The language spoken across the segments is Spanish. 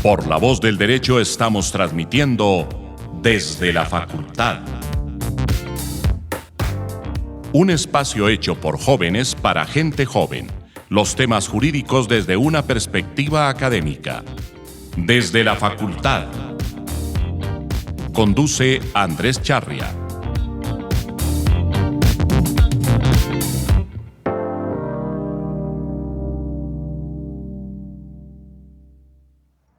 Por la voz del derecho estamos transmitiendo desde la facultad. Un espacio hecho por jóvenes para gente joven. Los temas jurídicos desde una perspectiva académica. Desde la facultad. Conduce Andrés Charria.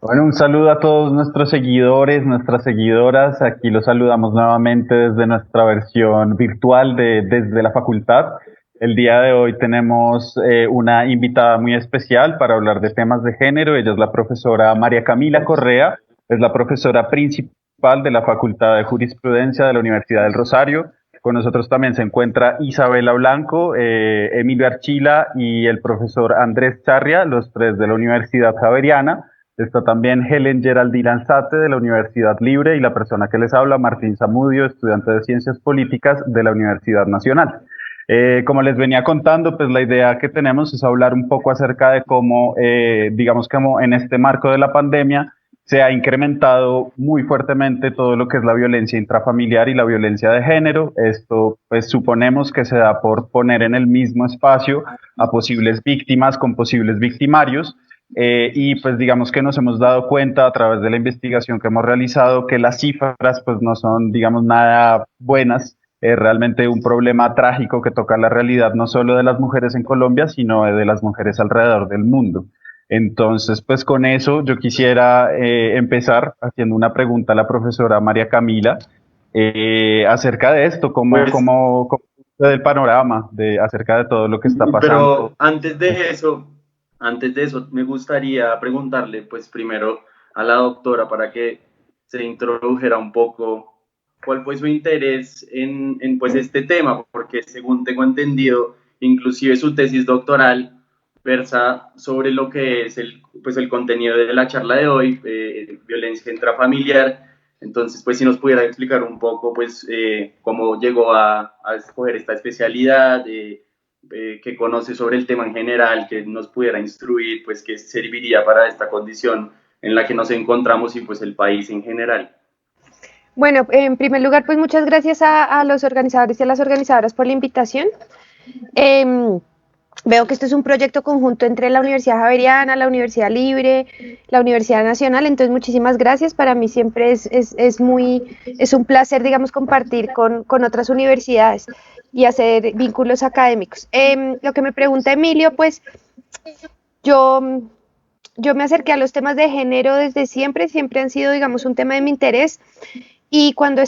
Bueno, un saludo a todos nuestros seguidores, nuestras seguidoras. Aquí los saludamos nuevamente desde nuestra versión virtual de Desde la Facultad. El día de hoy tenemos una invitada muy especial para hablar de temas de género. Ella es la profesora María Camila Correa, es la profesora principal de la Facultad de Jurisprudencia de la Universidad del Rosario. Con nosotros también se encuentra Isabela Blanco, Emilio Archila y el profesor Andrés Charria, los tres de la Universidad Javeriana. Está también Helen Geraldine Alzate de la Universidad Libre y la persona que les habla, Martín Zamudio, estudiante de Ciencias Políticas de la Universidad Nacional. Como les venía contando, pues la idea que tenemos es hablar un poco acerca de cómo, digamos, como en este marco de la pandemia se ha incrementado muy fuertemente todo lo que es la violencia intrafamiliar y la violencia de género. Esto, pues suponemos que se da por poner en el mismo espacio a posibles víctimas con posibles victimarios. Y pues digamos que nos hemos dado cuenta a través de la investigación que hemos realizado que las cifras pues no son, digamos, nada buenas. Es realmente un problema trágico que toca la realidad no solo de las mujeres en Colombia, sino de las mujeres alrededor del mundo. Entonces, pues con eso yo quisiera empezar haciendo una pregunta a la profesora María Camila acerca de esto, cómo del panorama acerca de todo lo que está pasando. Pero antes de eso, me gustaría preguntarle, pues primero a la doctora para que se introdujera un poco cuál fue su interés en pues este tema, porque según tengo entendido, inclusive su tesis doctoral versa sobre lo que es el contenido de la charla de hoy, violencia intrafamiliar. Entonces, pues si nos pudiera explicar un poco, pues cómo llegó a escoger esta especialidad, que conoce sobre el tema en general, que nos pudiera instruir, pues que serviría para esta condición en la que nos encontramos y pues el país en general. Bueno, en primer lugar, pues muchas gracias a los organizadores y a las organizadoras por la invitación. Veo que esto es un proyecto conjunto entre la Universidad Javeriana, la Universidad Libre, la Universidad Nacional, entonces muchísimas gracias. Para mí siempre es un placer, digamos, compartir con otras universidades y hacer vínculos académicos. Lo que me pregunta Emilio, pues yo me acerqué a los temas de género desde siempre han sido, digamos, un tema de mi interés, y cuando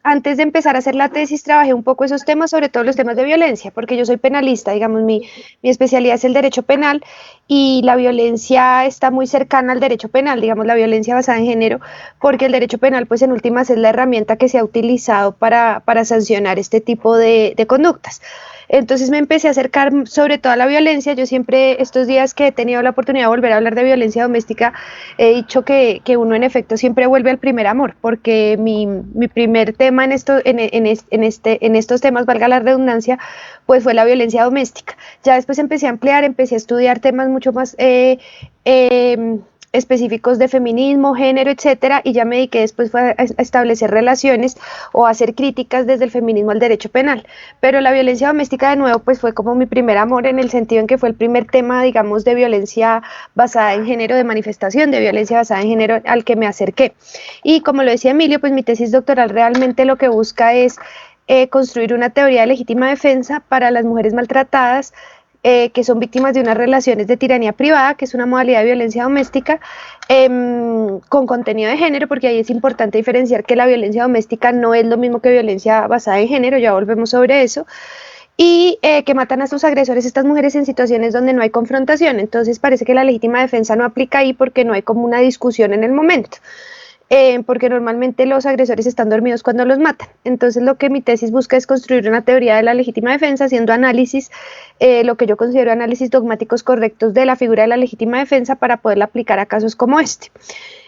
antes de empezar a hacer la tesis, trabajé un poco esos temas, sobre todo los temas de violencia, porque yo soy penalista, digamos, mi especialidad es el derecho penal, y la violencia está muy cercana al derecho penal, digamos, la violencia basada en género, porque el derecho penal, pues en últimas, es la herramienta que se ha utilizado para sancionar este tipo de conductas. Entonces me empecé a acercar sobre todo a la violencia. Yo siempre, estos días que he tenido la oportunidad de volver a hablar de violencia doméstica, he dicho que uno en efecto siempre vuelve al primer amor, porque mi primer tema en estos temas, valga la redundancia, pues fue la violencia doméstica. Ya después empecé a ampliar, empecé a estudiar temas mucho más específicos de feminismo, género, etcétera, y ya me dediqué después fue a establecer relaciones o a hacer críticas desde el feminismo al derecho penal. Pero la violencia doméstica, de nuevo, pues fue como mi primer amor, en el sentido en que fue el primer tema, digamos, de violencia basada en género, de manifestación de violencia basada en género al que me acerqué. Y como lo decía Emilio, pues mi tesis doctoral realmente lo que busca es construir una teoría de legítima defensa para las mujeres maltratadas, que son víctimas de unas relaciones de tiranía privada, que es una modalidad de violencia doméstica, con contenido de género, porque ahí es importante diferenciar que la violencia doméstica no es lo mismo que violencia basada en género, ya volvemos sobre eso, y que matan a sus agresores, estas mujeres, en situaciones donde no hay confrontación. Entonces parece que la legítima defensa no aplica ahí porque no hay como una discusión en el momento. Porque normalmente los agresores están dormidos cuando los matan. Entonces lo que mi tesis busca es construir una teoría de la legítima defensa, haciendo análisis, lo que yo considero análisis dogmáticos correctos de la figura de la legítima defensa para poderla aplicar a casos como este.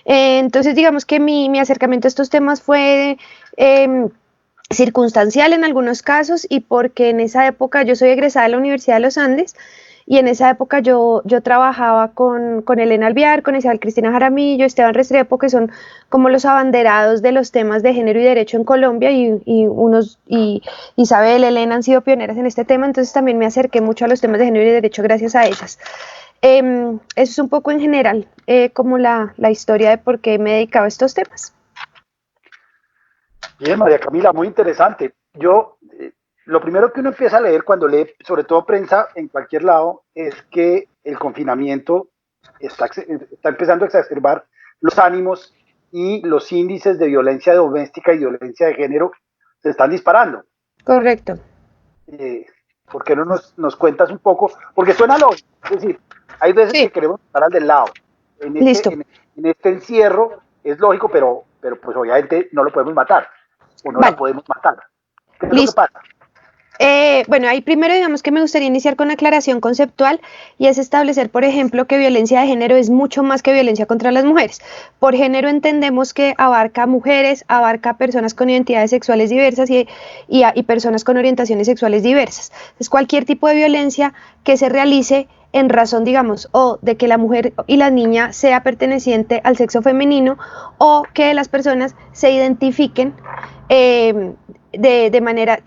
Entonces digamos que mi acercamiento a estos temas fue circunstancial en algunos casos, y porque en esa época yo soy egresada de la Universidad de los Andes, y en esa época yo trabajaba con Elena Alvear, con Isabel Cristina Jaramillo, Esteban Restrepo, que son como los abanderados de los temas de género y derecho en Colombia, y Isabel, Elena han sido pioneras en este tema, entonces también me acerqué mucho a los temas de género y derecho gracias a ellas. Eso es un poco en general como la historia de por qué me he dedicado a estos temas. Bien, María Camila, muy interesante. Lo primero que uno empieza a leer cuando lee, sobre todo prensa en cualquier lado, es que el confinamiento está empezando a exacerbar los ánimos y los índices de violencia doméstica y violencia de género se están disparando. Correcto. ¿Por qué no nos cuentas un poco? Porque suena lógico, es decir, hay veces que queremos estar al del lado. En este encierro es lógico, pero pues obviamente no lo podemos matar, o no la podemos matar. ¿Qué es lo que pasa? Bueno, ahí primero digamos que me gustaría iniciar con una aclaración conceptual y es establecer, por ejemplo, que violencia de género es mucho más que violencia contra las mujeres. Por género entendemos que abarca mujeres, abarca personas con identidades sexuales diversas y personas con orientaciones sexuales diversas. Es cualquier tipo de violencia que se realice en razón, digamos, o de que la mujer y la niña sea perteneciente al sexo femenino o que las personas se identifiquen de manera,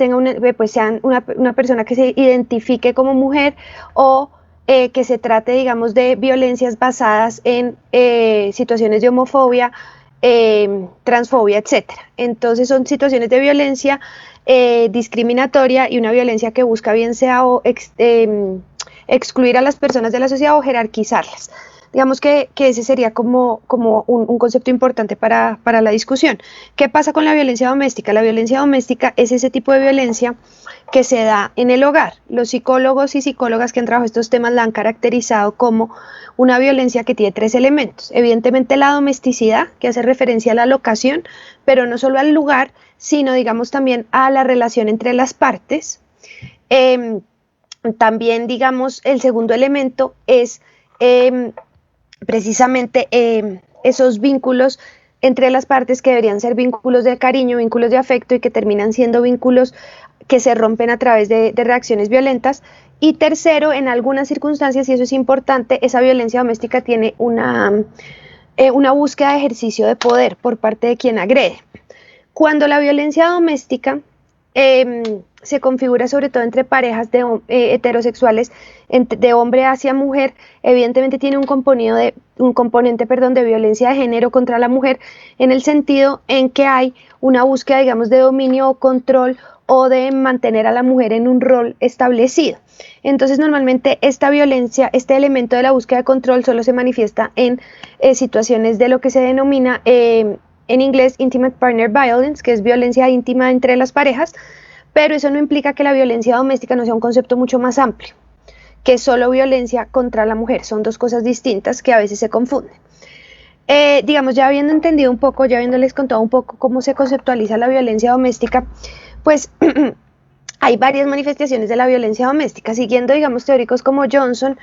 pues sean una persona que se identifique como mujer o que se trate, digamos, de violencias basadas en situaciones de homofobia, transfobia, etcétera. Entonces son situaciones de violencia discriminatoria y una violencia que busca bien sea excluir a las personas de la sociedad o jerarquizarlas. Digamos que ese sería como un concepto importante para la discusión. ¿Qué pasa con la violencia doméstica? La violencia doméstica es ese tipo de violencia que se da en el hogar. Los psicólogos y psicólogas que han trabajado estos temas la han caracterizado como una violencia que tiene 3 elementos. Evidentemente la domesticidad, que hace referencia a la locación, pero no solo al lugar, sino digamos también a la relación entre las partes. También digamos el segundo elemento es precisamente esos vínculos entre las partes que deberían ser vínculos de cariño, vínculos de afecto y que terminan siendo vínculos que se rompen a través de reacciones violentas. Y tercero, en algunas circunstancias, y eso es importante, esa violencia doméstica tiene una búsqueda de ejercicio de poder por parte de quien agrede. Cuando la violencia doméstica se configura sobre todo entre parejas heterosexuales, de hombre hacia mujer, evidentemente tiene un componente de violencia de género contra la mujer, en el sentido en que hay una búsqueda, digamos, de dominio o control o de mantener a la mujer en un rol establecido. Entonces normalmente esta violencia, este elemento de la búsqueda de control solo se manifiesta en situaciones de lo que se denomina en inglés Intimate Partner Violence, que es violencia íntima entre las parejas, pero eso no implica que la violencia doméstica no sea un concepto mucho más amplio, que es solo violencia contra la mujer. Son dos cosas distintas que a veces se confunden. Digamos, ya habiendo entendido un poco, ya habiéndoles contado un poco cómo se conceptualiza la violencia doméstica, pues hay varias manifestaciones de la violencia doméstica. Siguiendo, digamos, teóricos como Johnson,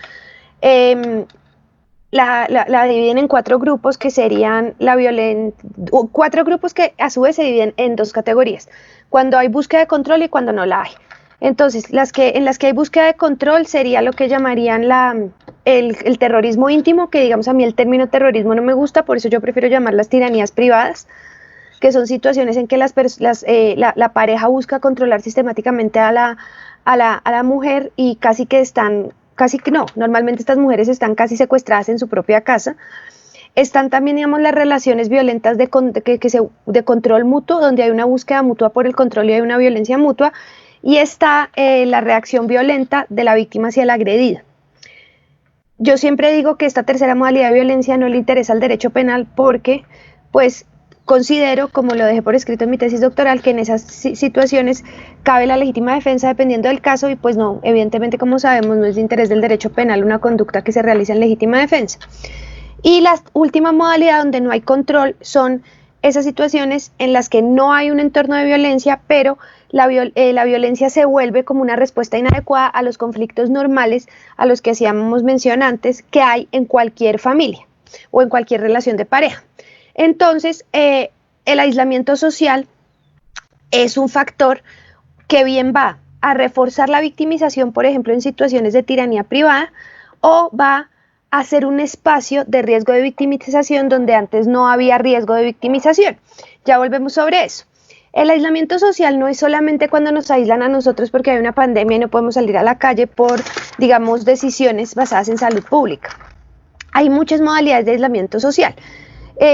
la dividen en 4 grupos que serían 4 grupos que a su vez se dividen en 2 categorías, cuando hay búsqueda de control y cuando no la hay. Entonces, en las que hay búsqueda de control sería lo que llamarían el terrorismo íntimo, que digamos a mí el término terrorismo no me gusta, por eso yo prefiero llamarlas tiranías privadas, que son situaciones en que la pareja busca controlar sistemáticamente a la mujer y normalmente estas mujeres están casi secuestradas en su propia casa. Están también, digamos, las relaciones violentas de control mutuo, donde hay una búsqueda mutua por el control y hay una violencia mutua, y está la reacción violenta de la víctima hacia el agredido. Yo siempre digo que esta tercera modalidad de violencia no le interesa al derecho penal porque, pues, considero, como lo dejé por escrito en mi tesis doctoral, que en esas situaciones cabe la legítima defensa dependiendo del caso y pues no, evidentemente, como sabemos, no es de interés del derecho penal una conducta que se realiza en legítima defensa. Y la última modalidad donde no hay control son esas situaciones en las que no hay un entorno de violencia, pero la violencia se vuelve como una respuesta inadecuada a los conflictos normales a los que hacíamos mención antes que hay en cualquier familia o en cualquier relación de pareja. Entonces, el aislamiento social es un factor que bien va a reforzar la victimización, por ejemplo, en situaciones de tiranía privada, o va a ser un espacio de riesgo de victimización donde antes no había riesgo de victimización. Ya volvemos sobre eso. El aislamiento social no es solamente cuando nos aíslan a nosotros porque hay una pandemia y no podemos salir a la calle por, digamos, decisiones basadas en salud pública. Hay muchas modalidades de aislamiento social.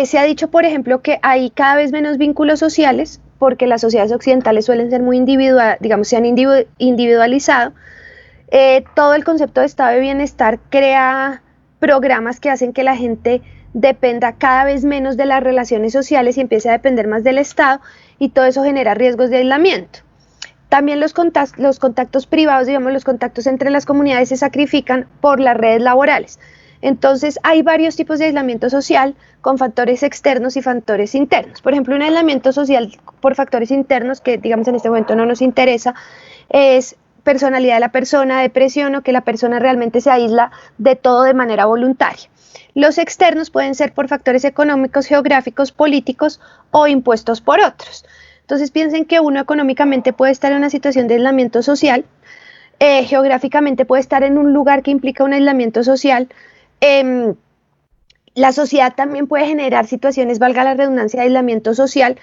Se ha dicho, por ejemplo, que hay cada vez menos vínculos sociales porque las sociedades occidentales suelen ser muy individual, digamos, se han individualizado. Todo el concepto de estado de bienestar crea programas que hacen que la gente dependa cada vez menos de las relaciones sociales y empiece a depender más del Estado, y todo eso genera riesgos de aislamiento. También los contactos privados, digamos, los contactos entre las comunidades se sacrifican por las redes laborales. Entonces hay varios tipos de aislamiento social con factores externos y factores internos. Por ejemplo, un aislamiento social por factores internos, que digamos en este momento no nos interesa, es personalidad de la persona, depresión, o que la persona realmente se aísla de todo de manera voluntaria. Los externos pueden ser por factores económicos, geográficos, políticos o impuestos por otros. Entonces piensen que uno económicamente puede estar en una situación de aislamiento social, geográficamente puede estar en un lugar que implica un aislamiento social. La sociedad también puede generar situaciones, valga la redundancia, de aislamiento social,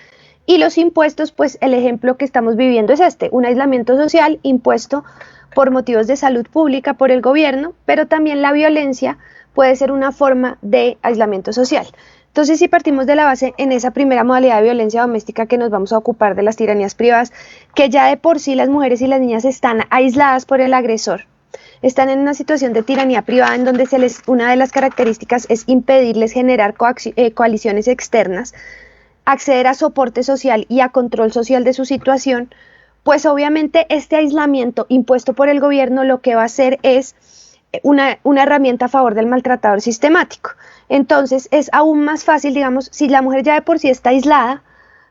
y los impuestos, pues el ejemplo que estamos viviendo es un aislamiento social impuesto por motivos de salud pública por el gobierno, pero también la violencia puede ser una forma de aislamiento social. Entonces, si partimos de la base en esa primera modalidad de violencia doméstica, que nos vamos a ocupar de las tiranías privadas, que ya de por sí las mujeres y las niñas están aisladas por el agresor, están en una situación de tiranía privada en donde una de las características es impedirles generar coaliciones externas, acceder a soporte social y a control social de su situación, pues obviamente este aislamiento impuesto por el gobierno lo que va a hacer es una herramienta a favor del maltratador sistemático. Entonces es aún más fácil, digamos, si la mujer ya de por sí está aislada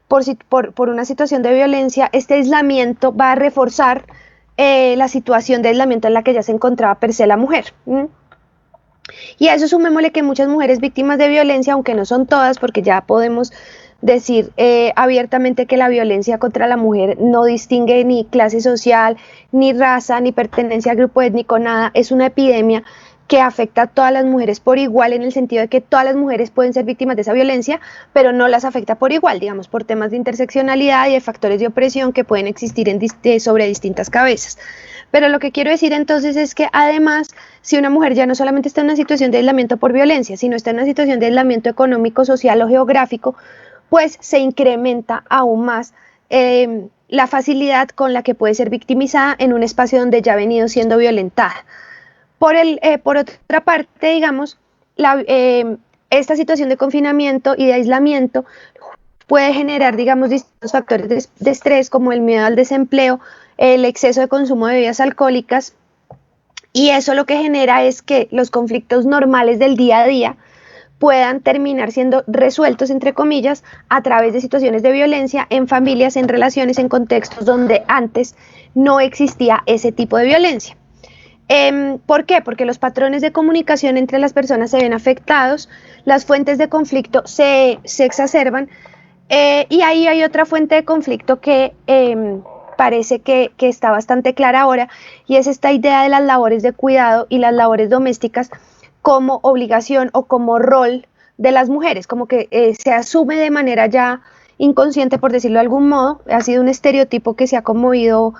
por una situación de violencia, este aislamiento va a reforzar la situación de aislamiento en la que ya se encontraba per se la mujer. Y a eso sumémosle que muchas mujeres víctimas de violencia, aunque no son todas, porque ya podemos decir abiertamente que la violencia contra la mujer no distingue ni clase social, ni raza, ni pertenencia a grupo étnico, nada, es una epidemia que afecta a todas las mujeres por igual, en el sentido de que todas las mujeres pueden ser víctimas de esa violencia, pero no las afecta por igual, digamos, por temas de interseccionalidad y de factores de opresión que pueden existir sobre distintas cabezas. Pero lo que quiero decir entonces es que además, si una mujer ya no solamente está en una situación de aislamiento por violencia, sino está en una situación de aislamiento económico, social o geográfico, pues se incrementa aún más la facilidad con la que puede ser victimizada en un espacio donde ya ha venido siendo violentada. Por otra parte, digamos, esta situación de confinamiento y de aislamiento puede generar, digamos, distintos factores de estrés, como el miedo al desempleo, el exceso de consumo de bebidas alcohólicas, y eso lo que genera es que los conflictos normales del día a día puedan terminar siendo resueltos, entre comillas, a través de situaciones de violencia en familias, en relaciones, en contextos donde antes no existía ese tipo de violencia. ¿Por qué? Porque los patrones de comunicación entre las personas se ven afectados, las fuentes de conflicto se exacerban, y ahí hay otra fuente de conflicto que parece que está bastante clara ahora, y es esta idea de las labores de cuidado y las labores domésticas como obligación o como rol de las mujeres, como que se asume de manera ya inconsciente, por decirlo de algún modo, ha sido un estereotipo que se ha como ido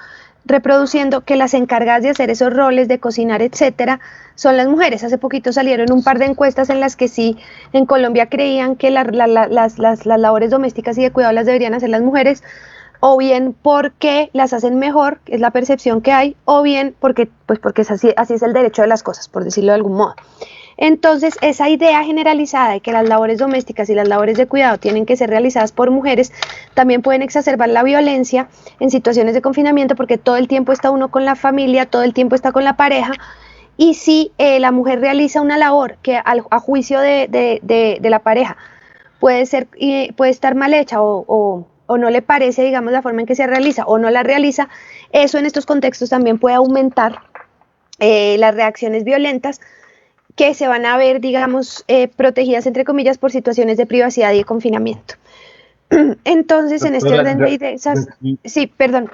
reproduciendo, que las encargadas de hacer esos roles, de cocinar, etcétera, son las mujeres. Hace poquito salieron un par de encuestas en las que sí, en Colombia creían que las labores domésticas y de cuidado las deberían hacer las mujeres, o bien porque las hacen mejor, que es la percepción que hay, o bien porque es así es el derecho de las cosas, por decirlo de algún modo. Entonces, esa idea generalizada de que las labores domésticas y las labores de cuidado tienen que ser realizadas por mujeres, también pueden exacerbar la violencia en situaciones de confinamiento, porque todo el tiempo está uno con la familia, todo el tiempo está con la pareja, y si la mujer realiza una labor que a juicio de la pareja puede estar mal hecha o no le parece, digamos, la forma en que se realiza o no la realiza, eso en estos contextos también puede aumentar las reacciones violentas que se van a ver, digamos, protegidas, entre comillas, por situaciones de privacidad y de confinamiento. Entonces, en este orden de ideas, sí, perdón.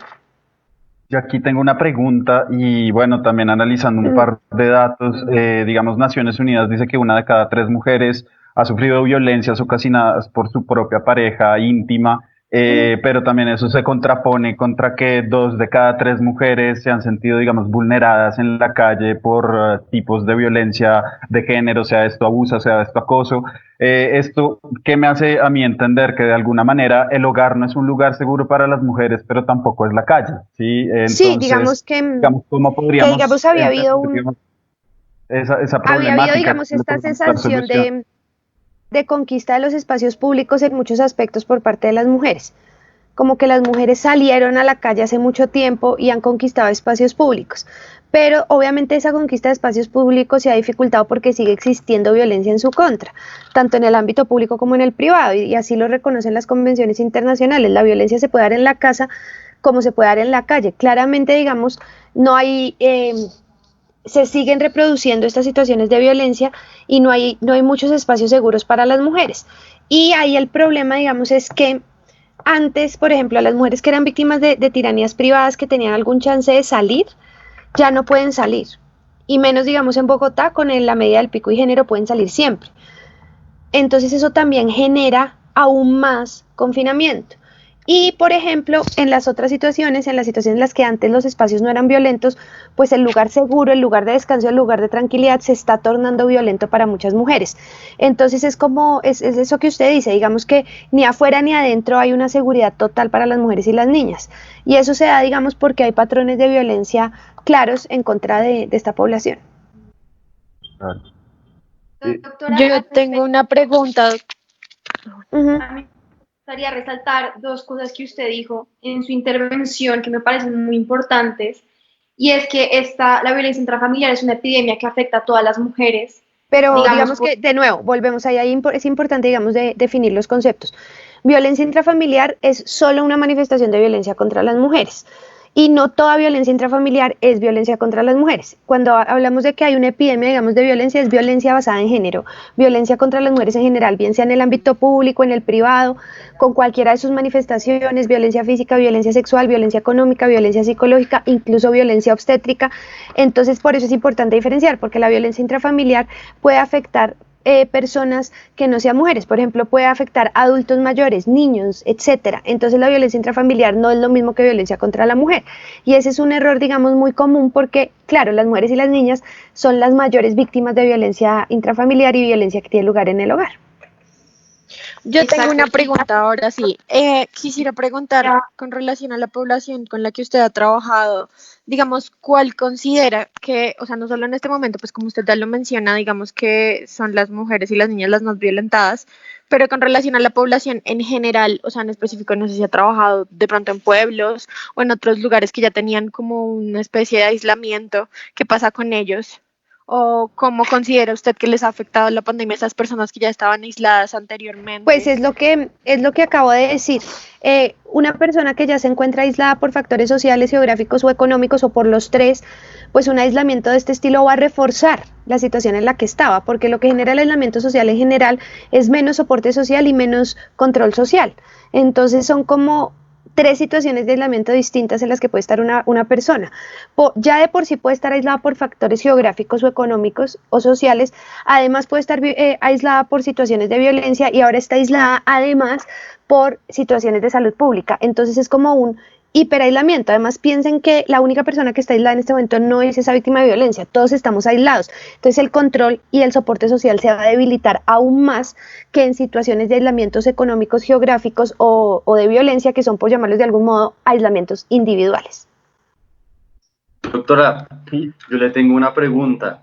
Yo aquí tengo una pregunta y bueno, también analizando un par de datos, digamos, Naciones Unidas dice que una de cada tres mujeres ha sufrido violencias ocasionadas por su propia pareja íntima, pero también eso se contrapone contra que dos de cada tres mujeres se han sentido, digamos, vulneradas en la calle por tipos de violencia de género, sea esto abuso, sea esto acoso. Esto que me hace a mí entender que de alguna manera el hogar no es un lugar seguro para las mujeres, pero tampoco es la calle, ¿sí? Sí, Entonces, digamos, ¿cómo que digamos podríamos entender, digamos, esa había habido, problemática? digamos, ¿Cómo le esta podemos dar sensación solución? de conquista de los espacios públicos en muchos aspectos por parte de las mujeres. Como que las mujeres salieron a la calle hace mucho tiempo y han conquistado espacios públicos. Pero obviamente esa conquista de espacios públicos se ha dificultado porque sigue existiendo violencia en su contra, tanto en el ámbito público como en el privado, y así lo reconocen las convenciones internacionales. La violencia se puede dar en la casa como se puede dar en la calle. Claramente, digamos, no hay se siguen reproduciendo estas situaciones de violencia y no hay muchos espacios seguros para las mujeres. Y ahí el problema, digamos, es que antes, por ejemplo, a las mujeres que eran víctimas de tiranías privadas, que tenían algún chance de salir, ya no pueden salir. Y menos, digamos, en Bogotá, con la medida del pico y género, pueden salir siempre. Entonces eso también genera aún más confinamiento. Y, por ejemplo, en las otras situaciones, en las situaciones en las que antes los espacios no eran violentos, pues el lugar seguro, el lugar de descanso, el lugar de tranquilidad se está tornando violento para muchas mujeres. Entonces es como, es eso que usted dice, digamos que ni afuera ni adentro hay una seguridad total para las mujeres y las niñas. Y eso se da, digamos, porque hay patrones de violencia claros en contra de esta población. Claro. Doctora, yo tengo una pregunta. Uh-huh. A mí me gustaría resaltar dos cosas que usted dijo en su intervención que me parecen muy importantes, y es que la violencia intrafamiliar es una epidemia que afecta a todas las mujeres. Pero digamos que, de nuevo, volvemos ahí es importante, digamos, definir los conceptos. Violencia intrafamiliar es solo una manifestación de violencia contra las mujeres. Y no toda violencia intrafamiliar es violencia contra las mujeres. Cuando hablamos de que hay una epidemia, digamos, de violencia, es violencia basada en género, violencia contra las mujeres en general, bien sea en el ámbito público, en el privado, con cualquiera de sus manifestaciones, violencia física, violencia sexual, violencia económica, violencia psicológica, incluso violencia obstétrica. Entonces, por eso es importante diferenciar, porque la violencia intrafamiliar puede afectar personas que no sean mujeres, por ejemplo, puede afectar a adultos mayores, niños, etcétera. Entonces la violencia intrafamiliar no es lo mismo que violencia contra la mujer. Y ese es un error, digamos, muy común porque, claro, las mujeres y las niñas son las mayores víctimas de violencia intrafamiliar y violencia que tiene lugar en el hogar. Yo tengo una pregunta ahora sí. Quisiera preguntar con relación a la población con la que usted ha trabajado, digamos, ¿cuál considera que, o sea, no solo en este momento, pues como usted ya lo menciona, digamos que son las mujeres y las niñas las más violentadas, pero con relación a la población en general, o sea, en específico, no sé si ha trabajado de pronto en pueblos o en otros lugares que ya tenían como una especie de aislamiento, ¿qué pasa con ellos? ¿O cómo considera usted que les ha afectado la pandemia a estas personas que ya estaban aisladas anteriormente? Pues es lo que acabo de decir. Una persona que ya se encuentra aislada por factores sociales, geográficos o económicos o por los tres, pues un aislamiento de este estilo va a reforzar la situación en la que estaba, porque lo que genera el aislamiento social en general es menos soporte social y menos control social. Entonces son como tres situaciones de aislamiento distintas en las que puede estar una persona. Ya de por sí puede estar aislada por factores geográficos o económicos o sociales, además puede estar aislada por situaciones de violencia y ahora está aislada además por situaciones de salud pública. Entonces es como un hiperaislamiento. Además piensen que la única persona que está aislada en este momento no es esa víctima de violencia, todos estamos aislados. Entonces el control y el soporte social se va a debilitar aún más que en situaciones de aislamientos económicos, geográficos o de violencia, que son, por llamarlos de algún modo, aislamientos individuales. Doctora, yo le tengo una pregunta.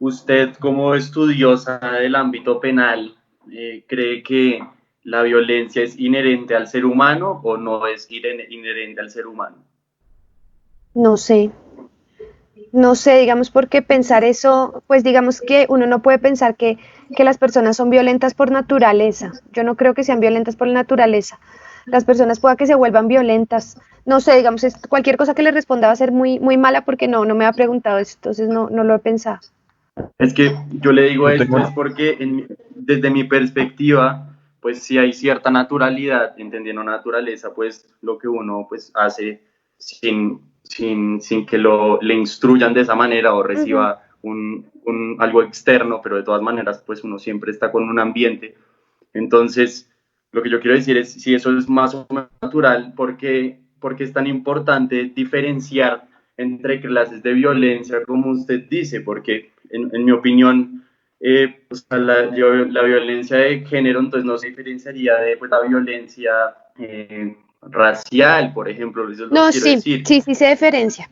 Usted, como estudiosa del ámbito penal, ¿cree que la violencia es inherente al ser humano o no es inherente al ser humano? No sé, digamos, porque pensar eso, pues digamos que uno no puede pensar que las personas son violentas por naturaleza. Yo no creo que sean violentas por naturaleza. Las personas pueda que se vuelvan violentas. No sé, digamos, cualquier cosa que le responda va a ser muy, muy mala porque no me ha preguntado eso, entonces no lo he pensado. Es que yo le digo esto es porque desde mi perspectiva, pues sí hay cierta naturalidad, entendiendo naturaleza, pues lo que uno pues hace sin que le instruyan de esa manera o reciba algo externo, pero de todas maneras pues uno siempre está con un ambiente. Entonces, lo que yo quiero decir es si eso es más o menos natural, porque es tan importante diferenciar entre clases de violencia, como usted dice, porque en mi opinión, pues, la violencia de género entonces no se diferenciaría de pues, la violencia racial, por ejemplo, eso es lo No, que quiero decir. sí se diferencia,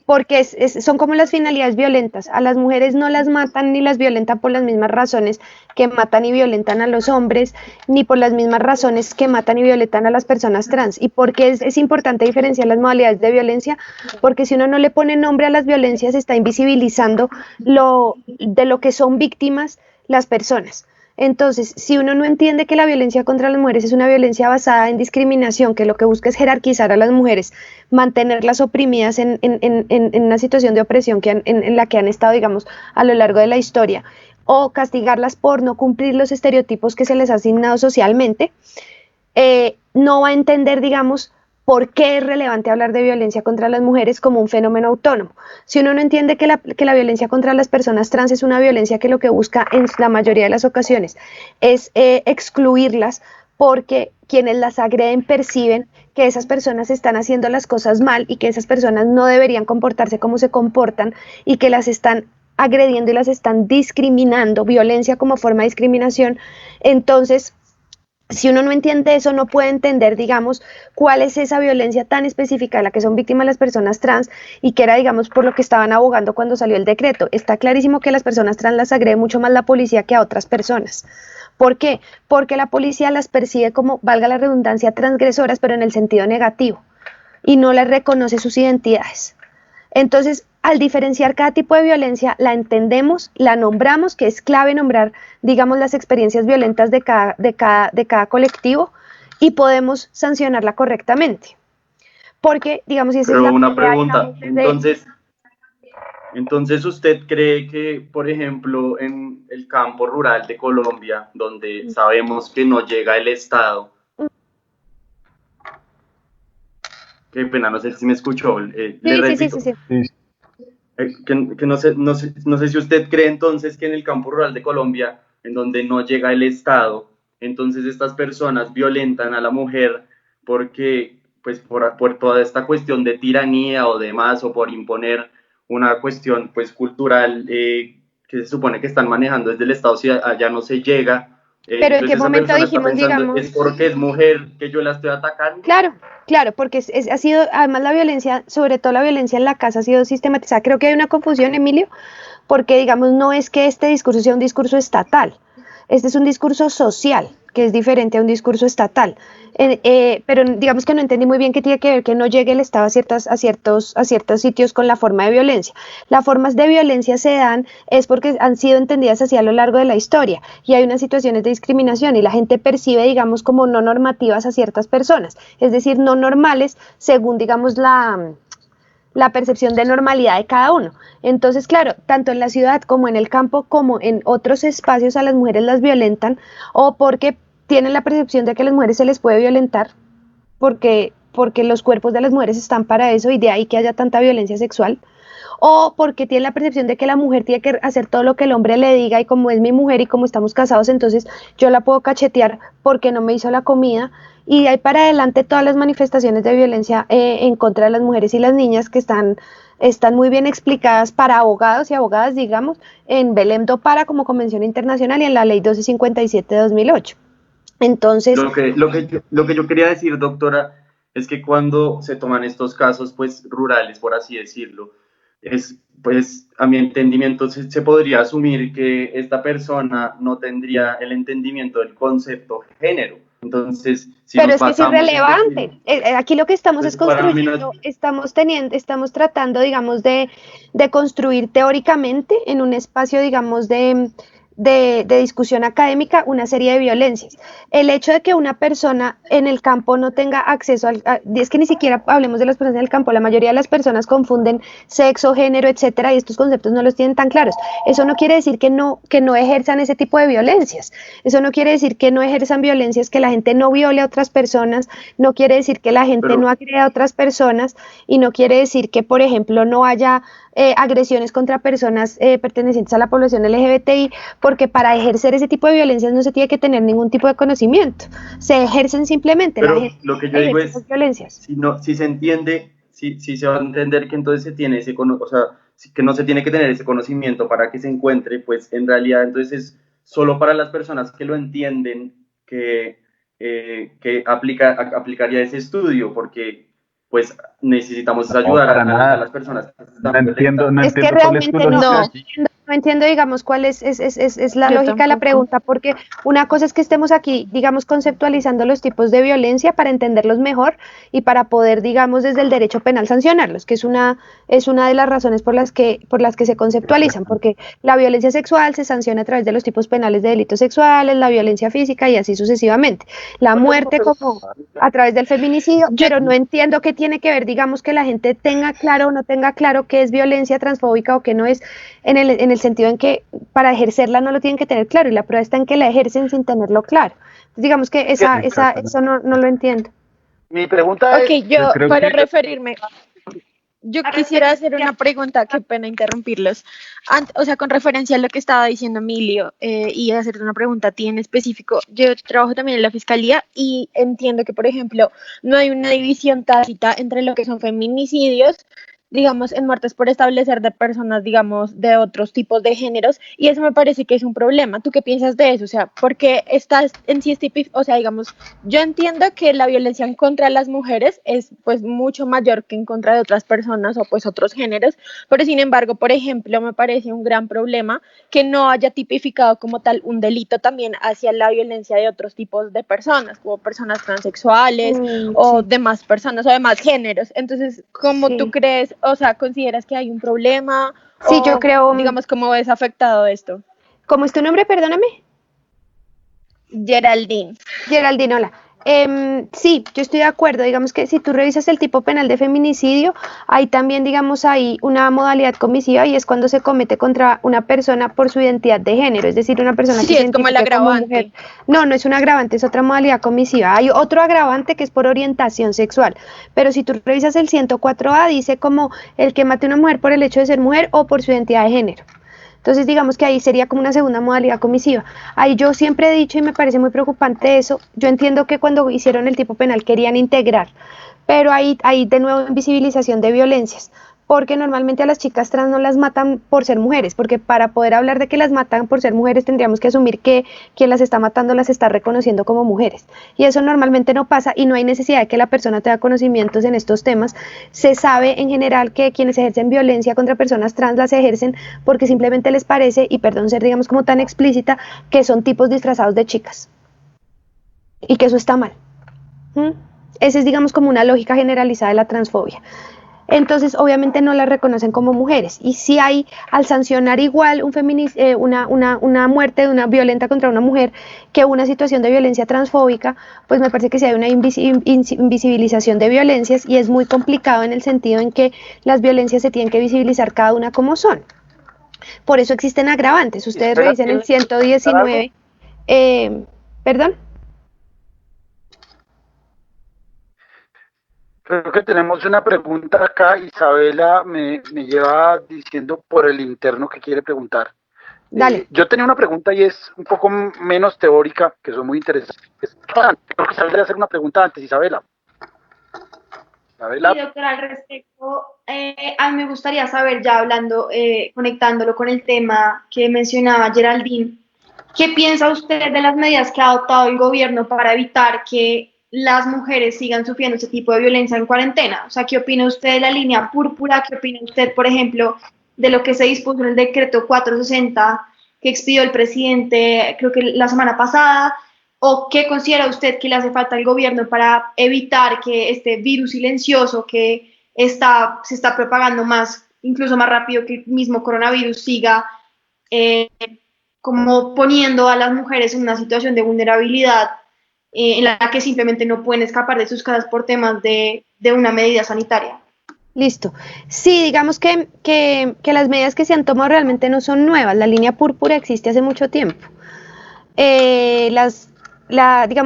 porque son como las finalidades violentas. A las mujeres no las matan ni las violentan por las mismas razones que matan y violentan a los hombres, ni por las mismas razones que matan y violentan a las personas trans. ¿Y por qué es importante diferenciar las modalidades de violencia? Porque si uno no le pone nombre a las violencias, está invisibilizando de lo que son víctimas las personas. Entonces, si uno no entiende que la violencia contra las mujeres es una violencia basada en discriminación, que lo que busca es jerarquizar a las mujeres, mantenerlas oprimidas en una situación de opresión en la que han estado, digamos, a lo largo de la historia, o castigarlas por no cumplir los estereotipos que se les ha asignado socialmente, no va a entender, digamos, por qué es relevante hablar de violencia contra las mujeres como un fenómeno autónomo. Si uno no entiende que la violencia contra las personas trans es una violencia que lo que busca en la mayoría de las ocasiones es excluirlas, porque quienes las agreden perciben que esas personas están haciendo las cosas mal y que esas personas no deberían comportarse como se comportan y que las están agrediendo y las están discriminando, violencia como forma de discriminación. Entonces, si uno no entiende eso, no puede entender, digamos, cuál es esa violencia tan específica de la que son víctimas las personas trans y que era, digamos, por lo que estaban abogando cuando salió el decreto. Está clarísimo que las personas trans las agrede mucho más la policía que a otras personas. ¿Por qué? Porque la policía las percibe como, valga la redundancia, transgresoras, pero en el sentido negativo, y no les reconoce sus identidades. Entonces, al diferenciar cada tipo de violencia, la entendemos, la nombramos, que es clave nombrar, digamos, las experiencias violentas de cada colectivo, y podemos sancionarla correctamente. Porque, digamos, si esa Pero es la una primera, pregunta, digamos, entonces ¿usted cree que, por ejemplo, en el campo rural de Colombia, donde sabemos que no llega el Estado, qué pena, no sé si me escuchó, le repito, Sí. que no sé si usted cree entonces que en el campo rural de Colombia, en donde no llega el Estado, entonces estas personas violentan a la mujer porque, pues, por toda esta cuestión de tiranía o demás, o por imponer una cuestión, pues, cultural que se supone que están manejando desde el Estado, si allá no se llega. Pero ¿en qué Entonces esa momento persona está dijimos, pensando, digamos? es porque es mujer que yo la estoy atacando. Claro, porque ha sido, además la violencia, sobre todo la violencia en la casa, ha sido sistematizada. Creo que hay una confusión, Emilio, porque, digamos, no es que este discurso sea un discurso estatal, este es un discurso social, que es diferente a un discurso estatal. Pero digamos que no entendí muy bien qué tiene que ver que no llegue el Estado a ciertos sitios con la forma de violencia. Las formas de violencia se dan es porque han sido entendidas así a lo largo de la historia, y hay unas situaciones de discriminación y la gente percibe, digamos, como no normativas a ciertas personas, es decir, no normales según, digamos, la percepción de normalidad de cada uno. Entonces, claro, tanto en la ciudad como en el campo, como en otros espacios, a las mujeres las violentan, o porque tienen la percepción de que a las mujeres se les puede violentar, porque los cuerpos de las mujeres están para eso, y de ahí que haya tanta violencia sexual, o porque tienen la percepción de que la mujer tiene que hacer todo lo que el hombre le diga, y como es mi mujer y como estamos casados, entonces yo la puedo cachetear porque no me hizo la comida. Y de ahí para adelante todas las manifestaciones de violencia en contra de las mujeres y las niñas, que están muy bien explicadas para abogados y abogadas, digamos, en Belém do Pará como convención internacional y en la ley 1257 de 2008. Entonces, Lo que yo quería decir, doctora, es que cuando se toman estos casos, pues, rurales, por así decirlo, pues, a mi entendimiento, se podría asumir que esta persona no tendría el entendimiento del concepto género. Entonces, si pero nos es que es basamos irrelevante. Aquí lo que estamos pues, es para mí construyendo, estamos tratando, digamos, de construir teóricamente en un espacio, digamos, de discusión académica una serie de violencias. El hecho de que una persona en el campo no tenga acceso es que ni siquiera hablemos de las personas en el campo, la mayoría de las personas confunden sexo, género, etcétera, y estos conceptos no los tienen tan claros. Eso no quiere decir que no ejerzan ese tipo de violencias. Eso no quiere decir que no ejerzan violencias, que la gente no viole a otras personas, no quiere decir que la gente no agreda a otras personas, y no quiere decir que, por ejemplo, no haya agresiones contra personas pertenecientes a la población LGBTI, porque para ejercer ese tipo de violencias no se tiene que tener ningún tipo de conocimiento, se ejercen simplemente. Pero la gente lo que yo digo es, violencias. si se entiende, si se va a entender que entonces se tiene ese o sea, que no se tiene que tener ese conocimiento para que se encuentre, pues en realidad entonces es solo para las personas que lo entienden que aplicaría ese estudio, porque pues necesitamos ayudar a las personas que están no entiendo es que realmente no entiendo, digamos, cuál es la Yo lógica de la tampoco. pregunta, porque una cosa es que estemos aquí, digamos, conceptualizando los tipos de violencia para entenderlos mejor y para poder, digamos, desde el derecho penal sancionarlos, que es una de las razones por las que se conceptualizan, porque la violencia sexual se sanciona a través de los tipos penales de delitos sexuales, la violencia física y así sucesivamente. La muerte como a través del feminicidio, pero no entiendo qué tiene que ver, digamos, que la gente tenga claro o no tenga claro qué es violencia transfóbica o qué no es, en el sentido en que para ejercerla no lo tienen que tener claro, y la prueba está en que la ejercen sin tenerlo claro. Entonces, digamos que eso no lo entiendo. Mi pregunta Ok, es, yo creo para que referirme, yo quisiera hacer una pregunta, qué pena interrumpirlos. O sea, con referencia a lo que estaba diciendo Emilio, y hacerte una pregunta a ti en específico. Yo trabajo también en la fiscalía y entiendo que, por ejemplo, no hay una división tácita entre lo que son feminicidios, digamos, en muertes por establecer de personas, digamos, de otros tipos de géneros, y eso me parece que es un problema. ¿Tú qué piensas de eso? O sea, porque estás en sí, o sea, digamos, yo entiendo que la violencia en contra de las mujeres es pues mucho mayor que en contra de otras personas o pues otros géneros, pero sin embargo, por ejemplo, me parece un gran problema que no haya tipificado como tal un delito también hacia la violencia de otros tipos de personas, como personas transexuales o Sí. demás personas o demás géneros. Entonces, ¿cómo tú Sí. crees, o sea, consideras que hay un problema Sí, yo o creo, digamos cómo ves afectado esto? ¿cómo es tu nombre? Perdóname. Geraldine. Geraldine, hola. Sí, yo estoy de acuerdo. Digamos que si tú revisas el tipo penal de feminicidio, hay también, digamos, hay una modalidad comisiva, y es cuando se comete contra una persona por su identidad de género, es decir, una persona Sí, que se es como el identifica como mujer. agravante. No, no es un agravante, es otra modalidad comisiva. Hay otro agravante que es por orientación sexual, pero si tú revisas el 104A, dice como el que mate a una mujer por el hecho de ser mujer o por su identidad de género. Entonces, digamos que ahí sería como una segunda modalidad comisiva. Ahí yo siempre he dicho, y me parece muy preocupante eso, yo entiendo que cuando hicieron el tipo penal querían integrar, pero ahí de nuevo invisibilización de violencias, porque normalmente a las chicas trans no las matan por ser mujeres, porque para poder hablar de que las matan por ser mujeres tendríamos que asumir que quien las está matando las está reconociendo como mujeres, y eso normalmente no pasa, y no hay necesidad de que la persona tenga conocimientos en estos temas. Se sabe en general que quienes ejercen violencia contra personas trans las ejercen porque simplemente les parece, y perdón ser digamos como tan explícita, que son tipos disfrazados de chicas, y que eso está mal. ¿Mm? Esa es, digamos, como una lógica generalizada de la transfobia. Entonces, obviamente no las reconocen como mujeres. Y si hay, al sancionar igual una muerte de una violenta contra una mujer que una situación de violencia transfóbica, pues me parece que sí hay una invisibilización de violencias, y es muy complicado en el sentido en que las violencias se tienen que visibilizar cada una como son. Por eso existen agravantes. Ustedes revisen el 119. ¿Perdón? creo que tenemos una pregunta acá. Isabela me lleva diciendo por el interno que quiere preguntar. Dale. Yo tenía una pregunta y es un poco menos teórica, que son muy interesantes. Creo que Isabela debe hacer una pregunta antes, Isabela. Sí, doctora, al respecto, a mí me gustaría saber, ya hablando, conectándolo con el tema que mencionaba Geraldine, ¿qué piensa usted de las medidas que ha adoptado el gobierno para evitar que las mujeres sigan sufriendo ese tipo de violencia en cuarentena? O sea, ¿qué opina usted de la línea púrpura? ¿Qué opina usted, por ejemplo, de lo que se dispuso en el decreto 460 que expidió el presidente, creo que la semana pasada? ¿O qué considera usted que le hace falta al gobierno para evitar que este virus silencioso que se está propagando más, incluso más rápido que el mismo coronavirus, siga como poniendo a las mujeres en una situación de vulnerabilidad en la que simplemente no pueden escapar de sus casas por temas de una medida sanitaria. Listo. Sí, digamos que las medidas que se han tomado realmente no son nuevas. La línea púrpura existe hace mucho tiempo. Digamos,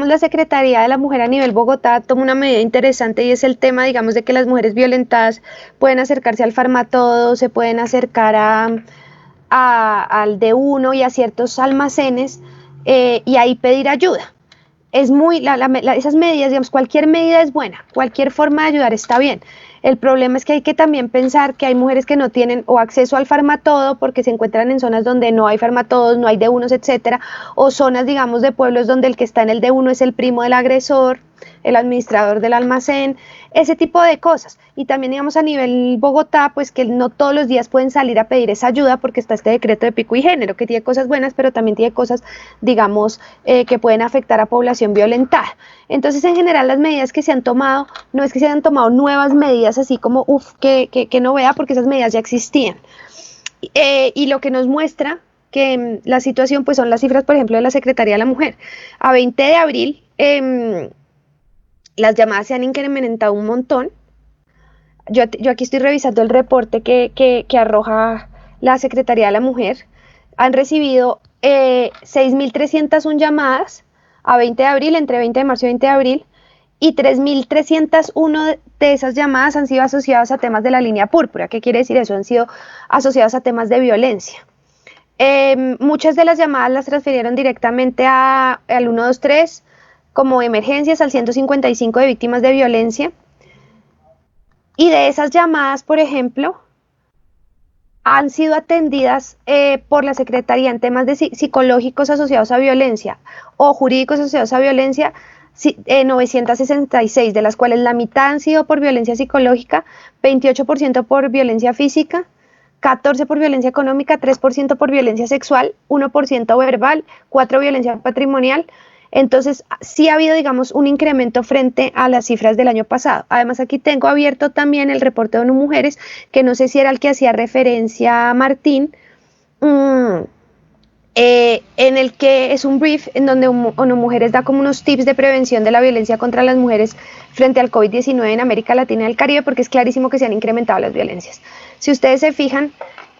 la Secretaría de la Mujer a nivel Bogotá toma una medida interesante y es el tema, digamos, de que las mujeres violentadas pueden acercarse al Farmatodo, se pueden acercar al D1 y a ciertos almacenes y ahí pedir ayuda. Esas medidas, digamos, cualquier medida es buena, cualquier forma de ayudar está bien. El problema es que hay que también pensar que hay mujeres que no tienen o acceso al Farmatodo porque se encuentran en zonas donde no hay Farmatodos, no hay D1s, etcétera, o zonas, digamos, de pueblos donde el que está en el D1 es el primo del agresor, el administrador del almacén, ese tipo de cosas. Y también, digamos, a nivel Bogotá, pues que no todos los días pueden salir a pedir esa ayuda porque está este decreto de pico y género, que tiene cosas buenas, pero también tiene cosas, digamos, que pueden afectar a población violentada. Entonces, en general, las medidas que se han tomado, no es que se hayan tomado nuevas medidas así como, que no vea, porque esas medidas ya existían. Y lo que nos muestra que la situación, pues son las cifras, por ejemplo, de la Secretaría de la Mujer. A 20 de abril, las llamadas se han incrementado un montón. Yo aquí estoy revisando el reporte que arroja la Secretaría de la Mujer. Han recibido 6.301 llamadas a 20 de abril, entre 20 de marzo y 20 de abril, y 3.301 de esas llamadas han sido asociadas a temas de la línea púrpura. ¿Qué quiere decir eso? Han sido asociados a temas de violencia. Muchas de las llamadas las transfirieron directamente al 123 como emergencias, al 155 de víctimas de violencia. Y de esas llamadas, por ejemplo, han sido atendidas por la Secretaría en temas psicológicos asociados a violencia o jurídicos asociados a violencia, 966, de las cuales la mitad han sido por violencia psicológica, 28% por violencia física, 14% por violencia económica, 3% por violencia sexual, 1% verbal, 4% violencia patrimonial. Entonces, sí ha habido, digamos, un incremento frente a las cifras del año pasado. Además, aquí tengo abierto también el reporte de ONU Mujeres, que no sé si era el que hacía referencia Martín, en el que es un brief en donde ONU Mujeres da como unos tips de prevención de la violencia contra las mujeres frente al COVID-19 en América Latina y el Caribe, porque es clarísimo que se han incrementado las violencias. Si ustedes se fijan,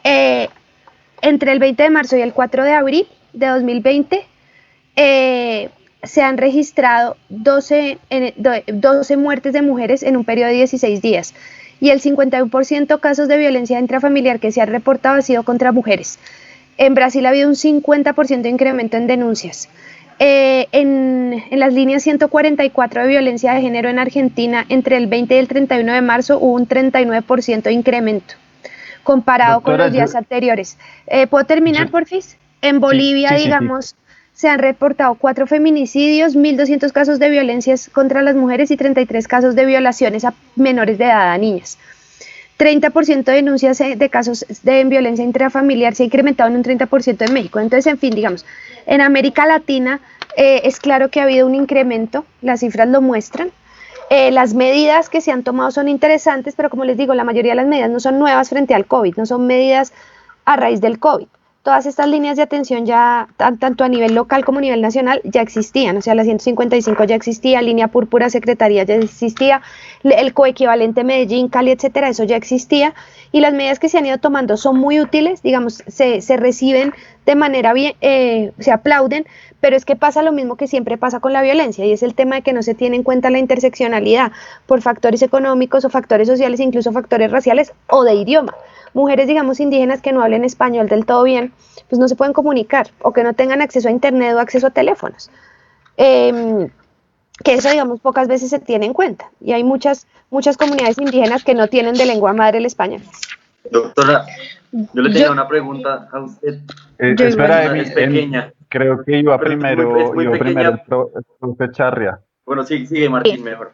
entre el 20 de marzo y el 4 de abril de 2020, se han registrado 12 muertes de mujeres en un periodo de 16 días y el 51% casos de violencia intrafamiliar que se han reportado ha sido contra mujeres. En Brasil ha habido un 50% de incremento en denuncias. En las líneas 144 de violencia de género en Argentina, entre el 20 y el 31 de marzo hubo un 39% de incremento comparado, doctora, con los días anteriores. ¿Puedo terminar, sí, porfis? En Bolivia, sí, digamos, se han reportado 4 feminicidios, 1.200 casos de violencias contra las mujeres y 33 casos de violaciones a menores de edad, a niñas. 30% de denuncias de casos de violencia intrafamiliar se ha incrementado en un 30% en México. Entonces, en fin, digamos, en América Latina es claro que ha habido un incremento, las cifras lo muestran. Las medidas que se han tomado son interesantes, pero como les digo, la mayoría de las medidas no son nuevas frente al COVID, no son medidas a raíz del COVID. Todas estas líneas de atención ya, tanto a nivel local como a nivel nacional, ya existían. O sea, la 155 ya existía, línea púrpura, secretaría ya existía, el coequivalente Medellín, Cali, etcétera, eso ya existía. Y las medidas que se han ido tomando son muy útiles, digamos, se reciben de manera bien, se aplauden, pero es que pasa lo mismo que siempre pasa con la violencia, y es el tema de que no se tiene en cuenta la interseccionalidad por factores económicos o factores sociales, incluso factores raciales o de idioma. Mujeres, digamos, indígenas que no hablen español del todo bien, pues no se pueden comunicar, o que no tengan acceso a internet o acceso a teléfonos. Que eso, digamos, pocas veces se tiene en cuenta. Y hay muchas comunidades indígenas que no tienen de lengua madre el español. Doctora, yo le tengo una pregunta a usted. Espera, es pequeña. Creo que iba primero el profe Charria. Bueno, sí, sigue Martín, mejor.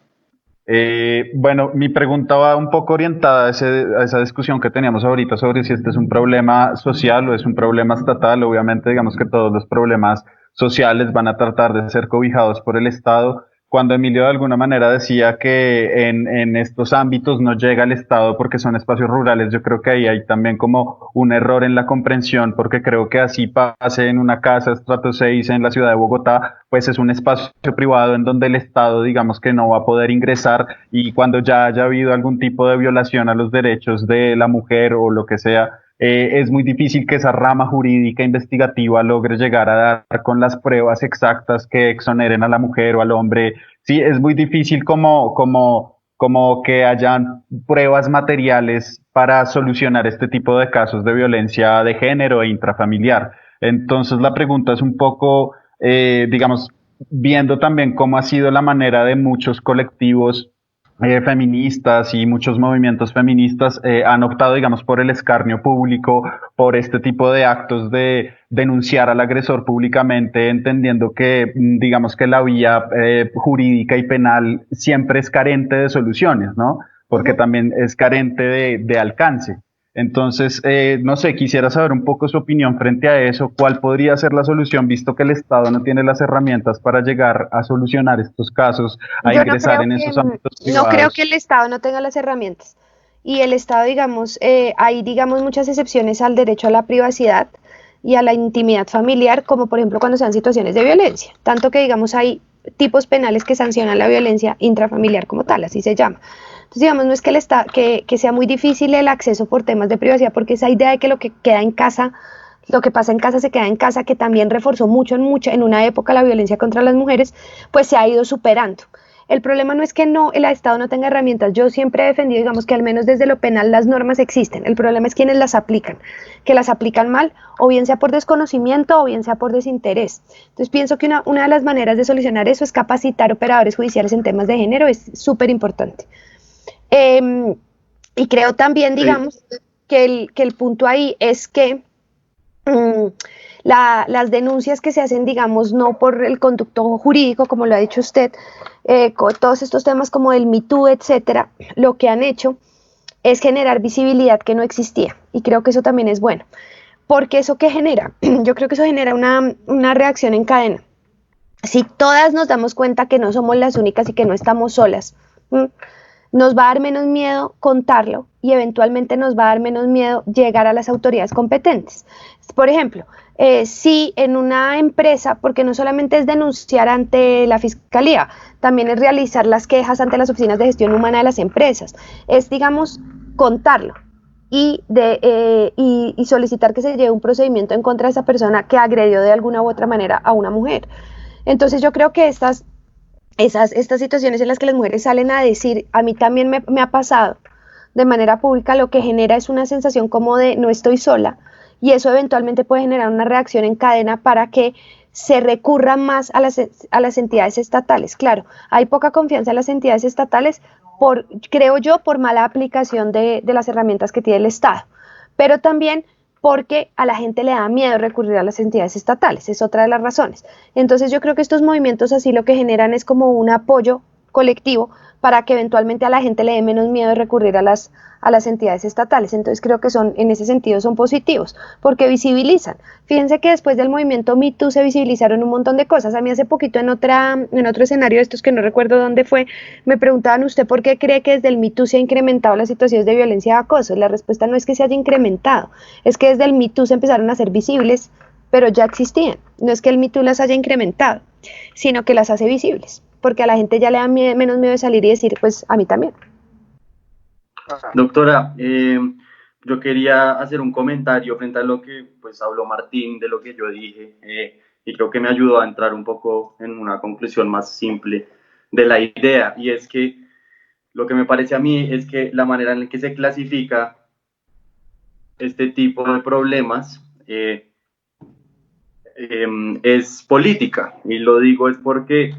Bueno, mi pregunta va un poco orientada a esa discusión que teníamos ahorita sobre si este es un problema social o es un problema estatal. Obviamente, digamos que todos los problemas sociales van a tratar de ser cobijados por el Estado. cuando Emilio de alguna manera decía que en estos ámbitos no llega el Estado porque son espacios rurales, yo creo que ahí hay también como un error en la comprensión, porque creo que así pase en una casa estrato 6 en la ciudad de Bogotá, pues es un espacio privado en donde el Estado, digamos que no va a poder ingresar, y cuando ya haya habido algún tipo de violación a los derechos de la mujer o lo que sea, es muy difícil que esa rama jurídica investigativa logre llegar a dar con las pruebas exactas que exoneren a la mujer o al hombre. Sí, es muy difícil como que hayan pruebas materiales para solucionar este tipo de casos de violencia de género e intrafamiliar. Entonces la pregunta es un poco, digamos, viendo también cómo ha sido la manera de muchos colectivos feministas y muchos movimientos feministas han optado, digamos, por el escarnio público, por este tipo de actos de denunciar al agresor públicamente, entendiendo que, digamos, que la vía jurídica y penal siempre es carente de soluciones, ¿no? Porque también es carente de alcance. Entonces, no sé, quisiera saber un poco su opinión frente a eso. ¿Cuál podría ser la solución, visto que el Estado no tiene las herramientas para llegar a solucionar estos casos, a Yo no ingresar creo en que, esos ámbitos no creo que privados? el Estado no tenga las herramientas. Y el Estado, digamos, hay, digamos, muchas excepciones al derecho a la privacidad y a la intimidad familiar, como por ejemplo cuando sean situaciones de violencia. Tanto que, digamos, hay tipos penales que sancionan la violencia intrafamiliar como tal, así se llama. Entonces, digamos, no es que, que sea muy difícil el acceso por temas de privacidad, porque esa idea de que lo que queda en casa, lo que pasa en casa se queda en casa, que también reforzó en una época la violencia contra las mujeres, pues se ha ido superando. El problema no es que no, el Estado no tenga herramientas. Yo siempre he defendido, digamos, que al menos desde lo penal las normas existen. El problema es quienes las aplican, que las aplican mal, o bien sea por desconocimiento o bien sea por desinterés. Entonces pienso que una de las maneras de solucionar eso es capacitar operadores judiciales en temas de género, es súper importante. Y creo también, digamos, que el punto ahí es que las denuncias que se hacen, digamos, no por el conducto jurídico, como lo ha dicho usted, con todos estos temas como el Me Too, etcétera, lo que han hecho es generar visibilidad que no existía. Y creo que eso también es bueno. Porque eso que genera, yo creo que eso genera una reacción en cadena. Si todas nos damos cuenta que no somos las únicas y que no estamos solas, nos va a dar menos miedo contarlo y eventualmente nos va a dar menos miedo llegar a las autoridades competentes. Por ejemplo, si en una empresa, porque no solamente es denunciar ante la fiscalía, también es realizar las quejas ante las oficinas de gestión humana de las empresas, es, digamos, contarlo y solicitar que se lleve un procedimiento en contra de esa persona que agredió de alguna u otra manera a una mujer. Entonces yo creo que estas situaciones en las que las mujeres salen a decir, a mí también me ha pasado de manera pública, lo que genera es una sensación como de no estoy sola, y eso eventualmente puede generar una reacción en cadena para que se recurra más a las entidades estatales. Claro, hay poca confianza en las entidades estatales, creo yo, por mala aplicación de las herramientas que tiene el Estado, pero también porque a la gente le da miedo recurrir a las entidades estatales, es otra de las razones. Entonces yo creo que estos movimientos así lo que generan es como un apoyo colectivo para que eventualmente a la gente le dé menos miedo de recurrir a las entidades estatales. Entonces creo que en ese sentido son positivos, porque visibilizan. Fíjense que después del movimiento Me Too se visibilizaron un montón de cosas. A mí hace poquito en otro escenario de estos que no recuerdo dónde fue, me preguntaban, ¿usted por qué cree que desde el Me Too se ha incrementado las situaciones de violencia y acoso? Y la respuesta no es que se haya incrementado, es que desde el Me Too se empezaron a hacer visibles, pero ya existían. No es que el Me Too las haya incrementado, sino que las hace visibles, porque a la gente ya le da menos miedo de salir y decir, pues a mí también. Doctora, yo quería hacer un comentario frente a lo que pues habló Martín, de lo que yo dije, y creo que me ayudó a entrar un poco en una conclusión más simple de la idea, y es que lo que me parece a mí es que la manera en la que se clasifica este tipo de problemas es política, y lo digo es porque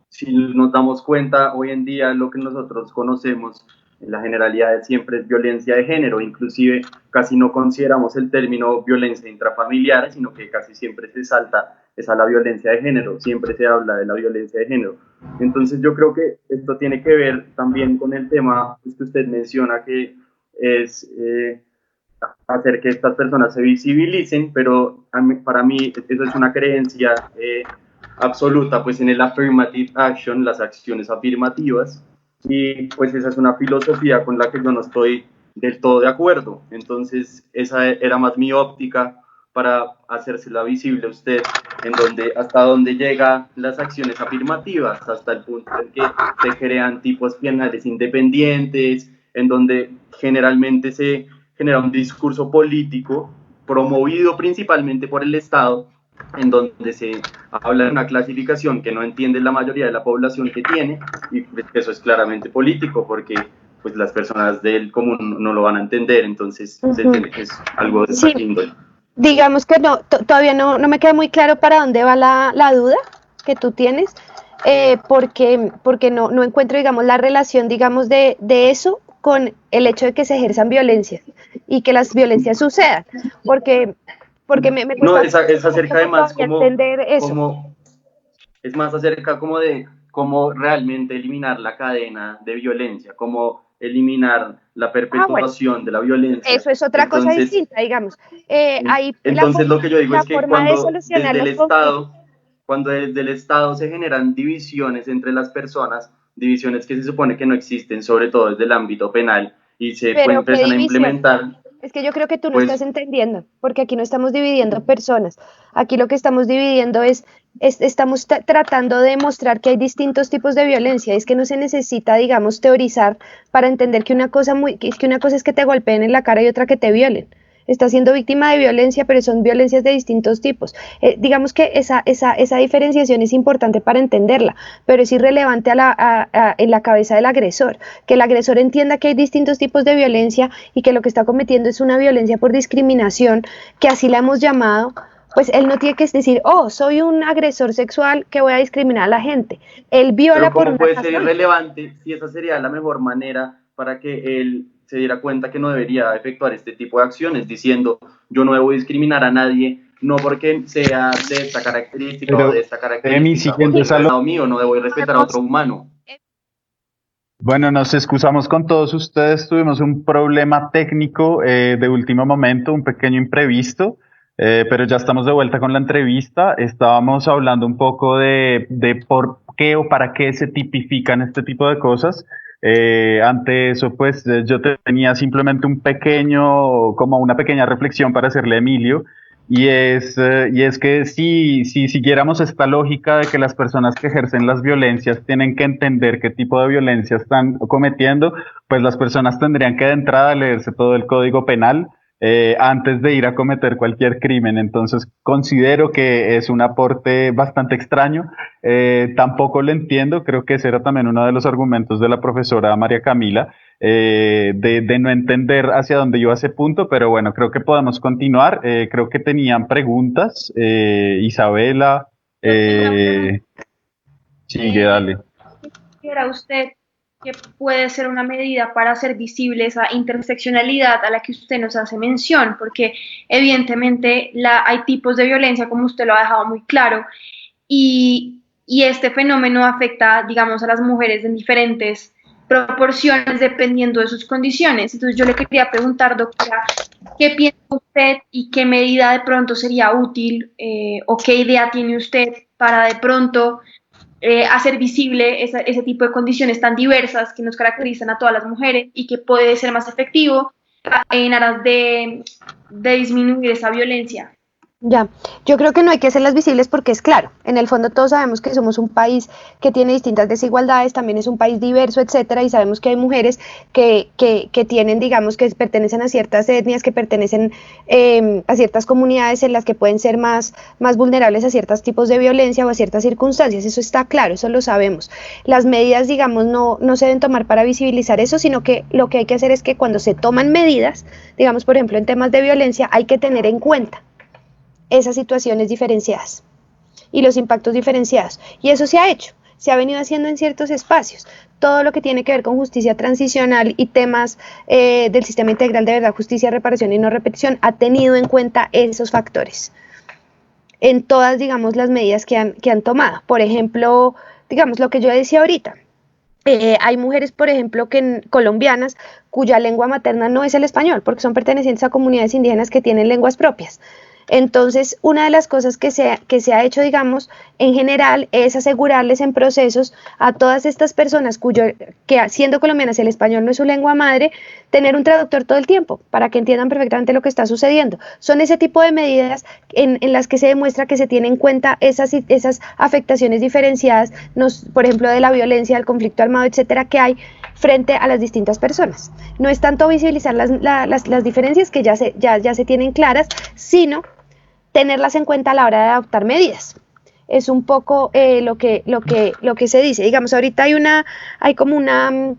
si nos damos cuenta hoy en día lo que nosotros conocemos en la generalidad siempre es violencia de género, inclusive casi no consideramos el término violencia intrafamiliar, sino que casi siempre se salta a la violencia de género, siempre se habla de la violencia de género. Entonces yo creo que esto tiene que ver también con el tema que usted menciona, que es hacer que estas personas se visibilicen, pero para mí eso es una creencia absoluta pues en el affirmative action, las acciones afirmativas, y pues esa es una filosofía con la que yo no estoy del todo de acuerdo. Entonces esa era más mi óptica para hacérsela visible a usted, en donde hasta dónde llegan las acciones afirmativas, hasta el punto en que se crean tipos penales independientes, en donde generalmente se genera un discurso político promovido principalmente por el Estado, en donde se habla de una clasificación que no entiende la mayoría de la población que tiene, y eso es claramente político, porque pues las personas del común no lo van a entender, entonces se entiende que es algo de esa índole. Digamos que no, todavía no me queda muy claro para dónde va la duda que tú tienes, porque no encuentro, digamos, la relación, digamos, de eso con el hecho de que se ejerzan violencias y que las violencias sucedan, porque me no, es acerca además entender eso. Es más acerca como de cómo realmente eliminar la cadena de violencia, cómo eliminar la perpetuación de la violencia. Eso es otra cosa distinta, digamos. Entonces lo que yo digo es que cuando desde el Estado se generan divisiones entre las personas, divisiones que se supone que no existen, sobre todo desde el ámbito penal, y se empiezan a implementar. Es que yo creo que tú no estás entendiendo, porque aquí no estamos dividiendo personas. Aquí lo que estamos dividiendo estamos tratando de demostrar que hay distintos tipos de violencia. Es que no se necesita, digamos, teorizar para entender que una cosa es que te golpeen en la cara y otra que te violen. Estás siendo víctima de violencia, pero son violencias de distintos tipos. Digamos que esa diferenciación es importante para entenderla, pero es irrelevante en la cabeza del agresor. Que el agresor entienda que hay distintos tipos de violencia y que lo que está cometiendo es una violencia por discriminación, que así la hemos llamado. Pues él no tiene que decir, soy un agresor sexual que voy a discriminar a la gente. Él viola por una razón. Pero ¿cómo puede ser irrelevante si esa sería la mejor manera para que él se diera cuenta que no debería efectuar este tipo de acciones, diciendo, yo no debo discriminar a nadie, no porque sea de esta característica o de esta característica, o mío, no debo respetar a otro humano? Bueno, nos excusamos con todos ustedes, tuvimos un problema técnico de último momento, un pequeño imprevisto. Pero ya estamos de vuelta con la entrevista. Estábamos hablando un poco de por qué o para qué se tipifican este tipo de cosas. Ante eso, pues yo tenía simplemente como una pequeña reflexión para hacerle a Emilio, y es que si siguiéramos esta lógica de que las personas que ejercen las violencias tienen que entender qué tipo de violencia están cometiendo, pues las personas tendrían que de entrada leerse todo el Código Penal antes de ir a cometer cualquier crimen. Entonces considero que es un aporte bastante extraño. Tampoco lo entiendo, creo que ese era también uno de los argumentos de la profesora María Camila, de no entender hacia dónde iba ese punto, pero bueno, creo que podemos continuar. Creo que tenían preguntas. Isabela, sigue, dale. ¿Era usted que puede ser una medida para hacer visible esa interseccionalidad a la que usted nos hace mención? Porque evidentemente hay tipos de violencia, como usted lo ha dejado muy claro, y este fenómeno afecta, digamos, a las mujeres en diferentes proporciones dependiendo de sus condiciones. Entonces yo le quería preguntar, doctora, ¿qué piensa usted y qué medida de pronto sería útil o qué idea tiene usted para de pronto hacer visible ese tipo de condiciones tan diversas que nos caracterizan a todas las mujeres y que puede ser más efectivo en aras de disminuir esa violencia? Ya, yo creo que no hay que hacerlas visibles porque es claro, en el fondo todos sabemos que somos un país que tiene distintas desigualdades, también es un país diverso, etcétera, y sabemos que hay mujeres que tienen, digamos, que pertenecen a ciertas etnias, que pertenecen a ciertas comunidades en las que pueden ser más vulnerables a ciertos tipos de violencia o a ciertas circunstancias. Eso está claro, eso lo sabemos. Las medidas, digamos, no se deben tomar para visibilizar eso, sino que lo que hay que hacer es que cuando se toman medidas, digamos, por ejemplo, en temas de violencia, hay que tener en cuenta esas situaciones diferenciadas y los impactos diferenciados. Y eso se ha hecho, se ha venido haciendo en ciertos espacios. Todo lo que tiene que ver con justicia transicional y temas del sistema integral de verdad, justicia, reparación y no repetición ha tenido en cuenta esos factores en todas, digamos, las medidas que han tomado. Por ejemplo, digamos, lo que yo decía ahorita. Hay mujeres, por ejemplo, colombianas cuya lengua materna no es el español, porque son pertenecientes a comunidades indígenas que tienen lenguas propias. Entonces, una de las cosas que se ha hecho, digamos, en general, es asegurarles en procesos a todas estas personas que siendo colombianas el español no es su lengua madre, tener un traductor todo el tiempo para que entiendan perfectamente lo que está sucediendo. Son ese tipo de medidas en las que se demuestra que se tiene en cuenta esas afectaciones diferenciadas, por ejemplo, de la violencia, del conflicto armado, etcétera, que hay frente a las distintas personas. No es tanto visibilizar las diferencias que ya se tienen claras, sino tenerlas en cuenta a la hora de adoptar medidas. Es un poco lo que se dice. Digamos, ahorita hay como una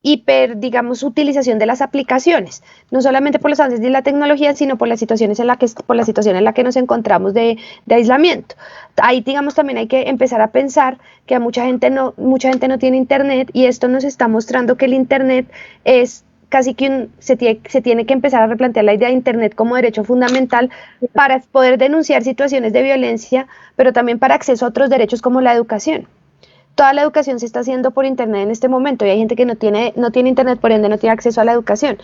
digamos, utilización de las aplicaciones, no solamente por los avances de la tecnología, sino por la situación en la que nos encontramos de aislamiento. Ahí, digamos, también hay que empezar a pensar que mucha gente no tiene internet, y esto nos está mostrando que el internet es casi que se tiene que empezar a replantear la idea de internet como derecho fundamental para poder denunciar situaciones de violencia, pero también para acceso a otros derechos como la educación. Toda la educación se está haciendo por internet en este momento, y hay gente que no tiene internet, por ende no tiene acceso a la educación.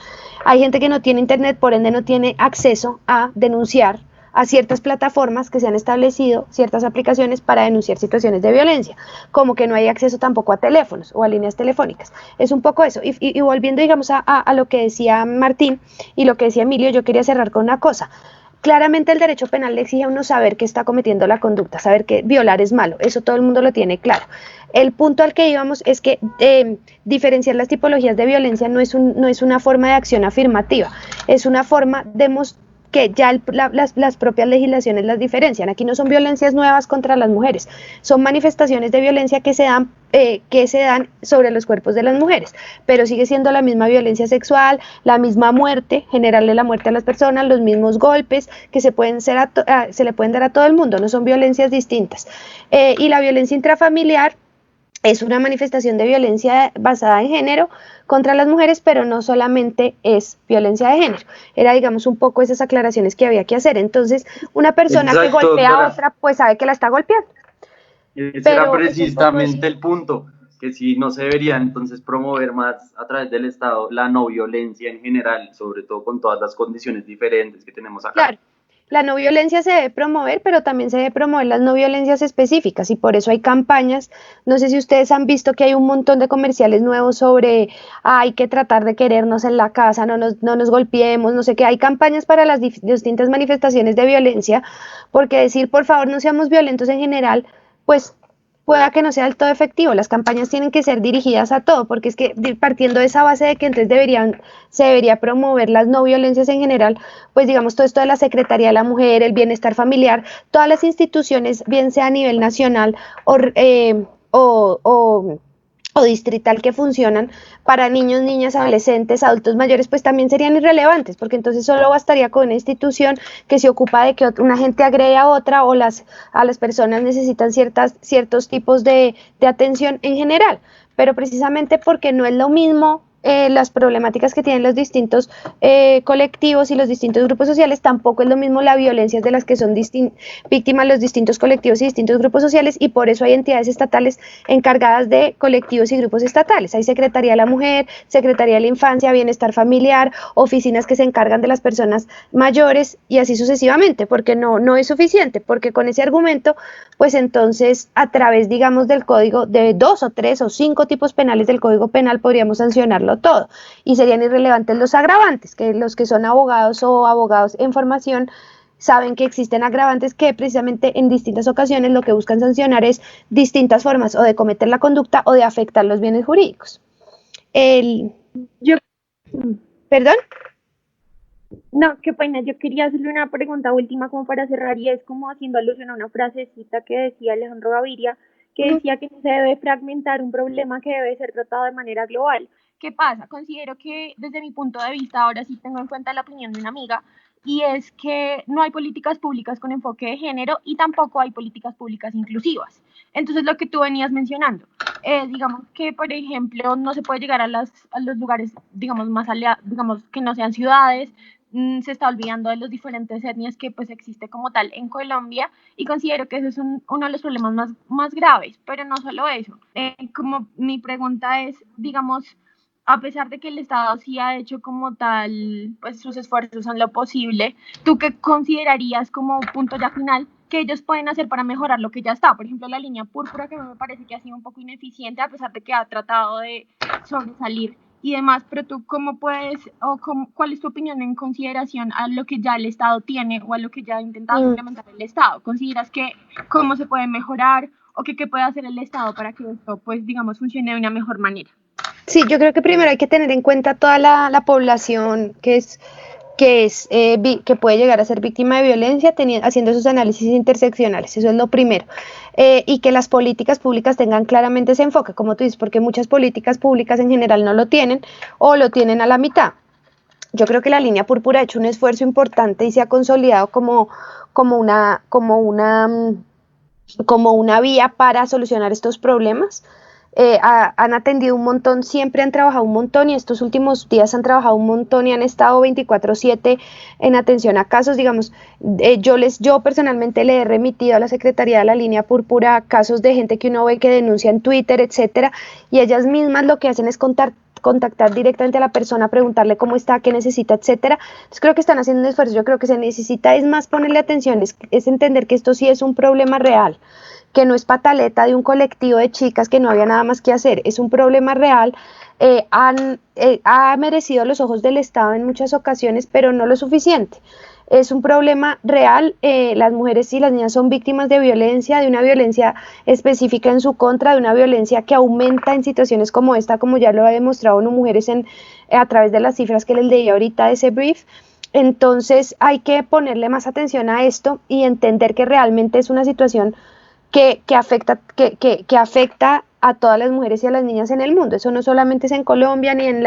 Hay gente que no tiene internet, por ende no tiene acceso a denunciar a ciertas plataformas que se han establecido, ciertas aplicaciones para denunciar situaciones de violencia, como que no hay acceso tampoco a teléfonos o a líneas telefónicas. Es un poco eso. Y volviendo, digamos, a lo que decía Martín y lo que decía Emilio, yo quería cerrar con una cosa. Claramente el derecho penal le exige a uno saber que está cometiendo la conducta, saber que violar es malo, eso todo el mundo lo tiene claro. El punto al que íbamos es que diferenciar las tipologías de violencia no es una forma de acción afirmativa, es una forma de que ya las propias legislaciones las diferencian. Aquí no son violencias nuevas contra las mujeres, son manifestaciones de violencia que se dan sobre los cuerpos de las mujeres, pero sigue siendo la misma violencia sexual, la misma muerte, generarle la muerte a las personas, los mismos golpes que se le pueden dar a todo el mundo, no son violencias distintas. Y la violencia intrafamiliar es una manifestación de violencia basada en género contra las mujeres, pero no solamente es violencia de género. Era, digamos, un poco esas aclaraciones que había que hacer. Entonces, una persona que golpea a otra, pues sabe que la está golpeando. Ese era precisamente el punto, que si no se debería entonces promover más a través del Estado la no violencia en general, sobre todo con todas las condiciones diferentes que tenemos acá. Claro. La no violencia se debe promover, pero también se debe promover las no violencias específicas, y por eso hay campañas. No sé si ustedes han visto que hay un montón de comerciales nuevos sobre hay que tratar de querernos en la casa, no nos golpeemos, no sé qué. Hay campañas para las distintas manifestaciones de violencia, porque decir por favor no seamos violentos en general, pues pueda que no sea del todo efectivo. Las campañas tienen que ser dirigidas a todo, porque es que partiendo de esa base de que entonces se debería promover las no violencias en general, pues digamos todo esto de la Secretaría de la Mujer, el bienestar familiar, todas las instituciones, bien sea a nivel nacional o distrital, que funcionan para niños, niñas, adolescentes, adultos mayores, pues también serían irrelevantes, porque entonces solo bastaría con una institución que se ocupa de que una gente agrede a otra, o a las personas necesitan ciertos tipos de atención en general, pero precisamente porque no es lo mismo las problemáticas que tienen los distintos colectivos y los distintos grupos sociales, tampoco es lo mismo la violencia de las que son víctimas los distintos colectivos y distintos grupos sociales, y por eso hay entidades estatales encargadas de colectivos y grupos estatales. Hay Secretaría de la Mujer, Secretaría de la Infancia, Bienestar Familiar, oficinas que se encargan de las personas mayores, y así sucesivamente, porque no es suficiente, porque con ese argumento, pues entonces a través, digamos, del código, de 2 o 3 o 5 tipos penales del Código Penal, podríamos sancionarlo todo, y serían irrelevantes los agravantes, que los que son abogados o abogados en formación saben que existen agravantes que precisamente en distintas ocasiones lo que buscan sancionar es distintas formas o de cometer la conducta o de afectar los bienes jurídicos. ¿Perdón? No, qué pena, yo quería hacerle una pregunta última como para cerrar, y es como haciendo alusión a una frasecita que decía Alejandro Gaviria, que decía que no se debe fragmentar un problema que debe ser tratado de manera global. ¿Qué pasa? Considero que desde mi punto de vista, ahora sí tengo en cuenta la opinión de una amiga, y es que no hay políticas públicas con enfoque de género y tampoco hay políticas públicas inclusivas. Entonces, lo que tú venías mencionando, digamos que, por ejemplo, no se puede llegar a los lugares, digamos, más allá, digamos, que no sean ciudades. Se está olvidando de las diferentes etnias que pues existe como tal en Colombia, y considero que ese es uno de los problemas más graves, pero no solo eso. Como mi pregunta es, digamos, a pesar de que el Estado sí ha hecho como tal, pues sus esfuerzos en lo posible, ¿tú qué considerarías como punto ya final que ellos pueden hacer para mejorar lo que ya está? Por ejemplo, la línea púrpura, que me parece que ha sido un poco ineficiente, a pesar de que ha tratado de sobresalir y demás, pero tú cómo puedes, cuál es tu opinión en consideración a lo que ya el Estado tiene o a lo que ya ha intentado implementar el Estado? ¿Consideras que cómo se puede mejorar o que qué puede hacer el Estado para que esto, pues, digamos, funcione de una mejor manera? Sí, yo creo que primero hay que tener en cuenta toda la población que puede llegar a ser víctima de violencia, haciendo esos análisis interseccionales. Eso es lo primero. Y que las políticas públicas tengan claramente ese enfoque, como tú dices, porque muchas políticas públicas en general no lo tienen o lo tienen a la mitad. Yo creo que la línea púrpura ha hecho un esfuerzo importante y se ha consolidado como una vía para solucionar estos problemas. Han atendido un montón, siempre han trabajado un montón y estos últimos días han trabajado un montón y han estado 24/7 en atención a casos, digamos, yo personalmente le he remitido a la Secretaría de la Línea Púrpura casos de gente que uno ve que denuncia en Twitter, etcétera, y ellas mismas lo que hacen es contactar directamente a la persona, preguntarle cómo está, qué necesita, etcétera. Entonces creo que están haciendo un esfuerzo. Yo creo que se necesita es más ponerle atención, es entender que esto sí es un problema real, que no es pataleta de un colectivo de chicas que no había nada más que hacer, es un problema real. Ha merecido los ojos del Estado en muchas ocasiones, pero no lo suficiente. Es un problema real. Las mujeres y las niñas son víctimas de una violencia específica en su contra, de una violencia que aumenta en situaciones como esta, como ya lo ha demostrado ONU Mujeres a través de las cifras que les leí ahorita de ese brief. Entonces hay que ponerle más atención a esto y entender que realmente es una situación que afecta a todas las mujeres y a las niñas en el mundo. Eso no solamente es en Colombia, ni en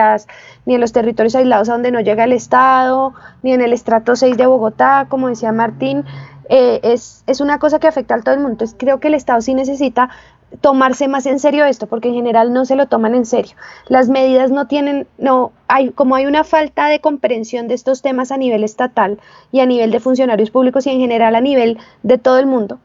los territorios aislados a donde no llega el Estado, ni en el estrato 6 de Bogotá, como decía Martín. Es una cosa que afecta a todo el mundo. Entonces creo que el Estado sí necesita tomarse más en serio esto, porque en general no se lo toman en serio. Las medidas como hay una falta de comprensión de estos temas a nivel estatal y a nivel de funcionarios públicos y en general a nivel de todo el mundo,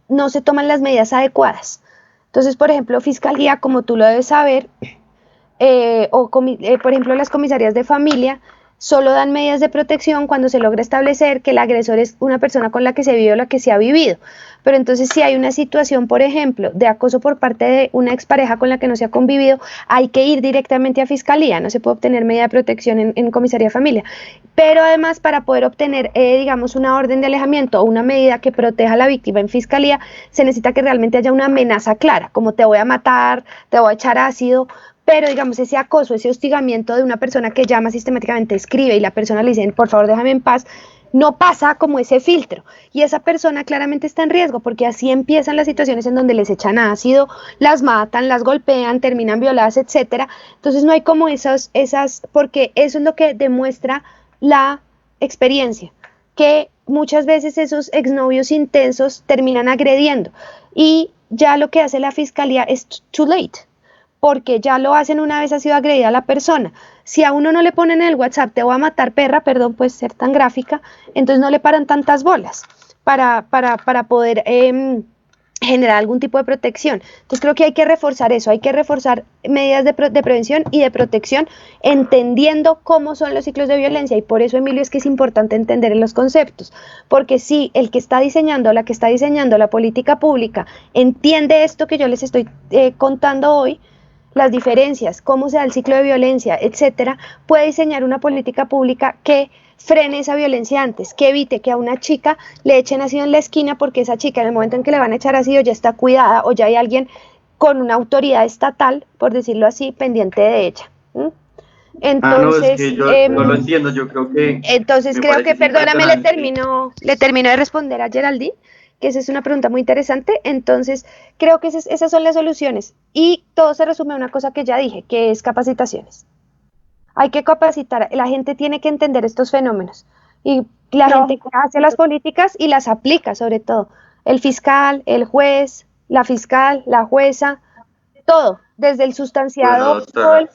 no se toman las medidas adecuadas. Entonces, por ejemplo, Fiscalía, como tú lo debes saber, por ejemplo, las comisarías de familia solo dan medidas de protección cuando se logra establecer que el agresor es una persona con la que se vive o la que se ha vivido. Pero entonces, si hay una situación, por ejemplo, de acoso por parte de una expareja con la que no se ha convivido, hay que ir directamente a Fiscalía, no se puede obtener medida de protección en comisaría de familia. Pero además, para poder obtener, digamos, una orden de alejamiento o una medida que proteja a la víctima en Fiscalía, se necesita que realmente haya una amenaza clara, como te voy a matar, te voy a echar ácido. Pero digamos, ese acoso, ese hostigamiento de una persona que llama sistemáticamente, escribe y la persona le dice, por favor déjame en paz, no pasa como ese filtro y esa persona claramente está en riesgo, porque así empiezan las situaciones en donde les echan ácido, las matan, las golpean, terminan violadas, etcétera. Entonces no hay como esas, porque eso es lo que demuestra la experiencia, que muchas veces esos exnovios intensos terminan agrediendo y ya lo que hace la Fiscalía es too late, porque ya lo hacen una vez ha sido agredida la persona. Si a uno no le ponen en el WhatsApp, te voy a matar, perra, perdón, pues ser tan gráfica, entonces no le paran tantas bolas para poder generar algún tipo de protección. Entonces creo que hay que reforzar eso, hay que reforzar medidas de prevención y de protección, entendiendo cómo son los ciclos de violencia, y por eso, Emilio, es que es importante entender los conceptos, porque si el que está diseñando, la que está diseñando la política pública entiende esto que yo les estoy contando hoy, las diferencias, cómo se da el ciclo de violencia, etcétera, puede diseñar una política pública que frene esa violencia antes, que evite que a una chica le echen ácido en la esquina, porque esa chica en el momento en que le van a echar ácido ya está cuidada o ya hay alguien con una autoridad estatal, por decirlo así, pendiente de ella. Entonces, no, es que yo no lo entiendo, yo creo que... Entonces creo que, perdóname, le termino de responder a Geraldine, que esa es una pregunta muy interesante. Entonces creo que esas son las soluciones y todo se resume a una cosa que ya dije, que es capacitaciones. Hay que capacitar, la gente tiene que entender estos fenómenos y la gente hace las políticas y las aplica, sobre todo el fiscal, el juez, la fiscal, la jueza, todo, desde el sustanciado. Bueno, doctora,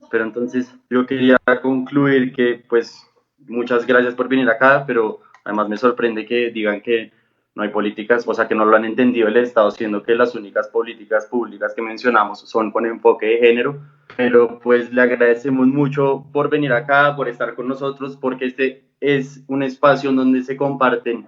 pero entonces yo quería concluir que pues muchas gracias por venir acá, pero además me sorprende que digan que no hay políticas, o sea, que no lo han entendido el Estado, siendo que las únicas políticas públicas que mencionamos son con enfoque de género. Pero pues le agradecemos mucho por venir acá, por estar con nosotros, porque este es un espacio en donde se comparten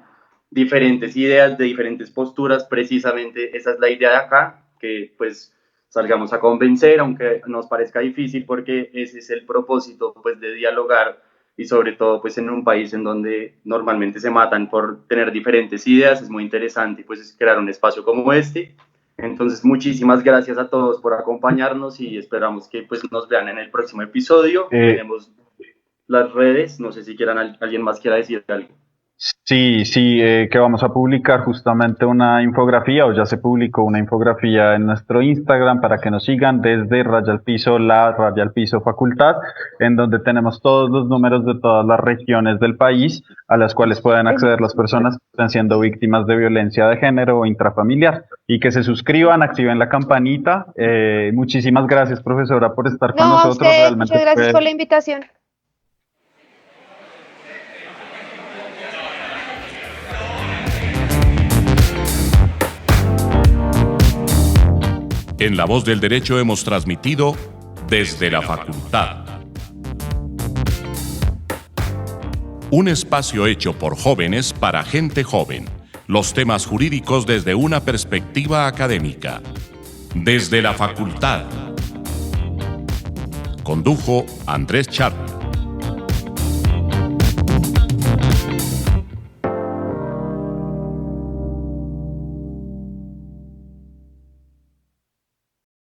diferentes ideas de diferentes posturas. Precisamente esa es la idea de acá, que pues salgamos a convencer, aunque nos parezca difícil, porque ese es el propósito, pues, de dialogar, y sobre todo pues en un país en donde normalmente se matan por tener diferentes ideas. Es muy interesante pues es crear un espacio como este. Entonces, muchísimas gracias a todos por acompañarnos y esperamos que pues nos vean en el próximo episodio. Tenemos las redes, no sé si alguien más quiera decir algo. Sí, que vamos a publicar justamente una infografía, o ya se publicó una infografía en nuestro Instagram para que nos sigan desde _la_ facultad, en donde tenemos todos los números de todas las regiones del país a las cuales pueden acceder las personas que están siendo víctimas de violencia de género o intrafamiliar, y que se suscriban, activen la campanita. Muchísimas gracias, profesora, por estar con nosotros. Ustedes, muchas gracias por la invitación. En La Voz del Derecho hemos transmitido Desde la Facultad. Un espacio hecho por jóvenes para gente joven. Los temas jurídicos desde una perspectiva académica. Desde la Facultad. Condujo Andrés Char.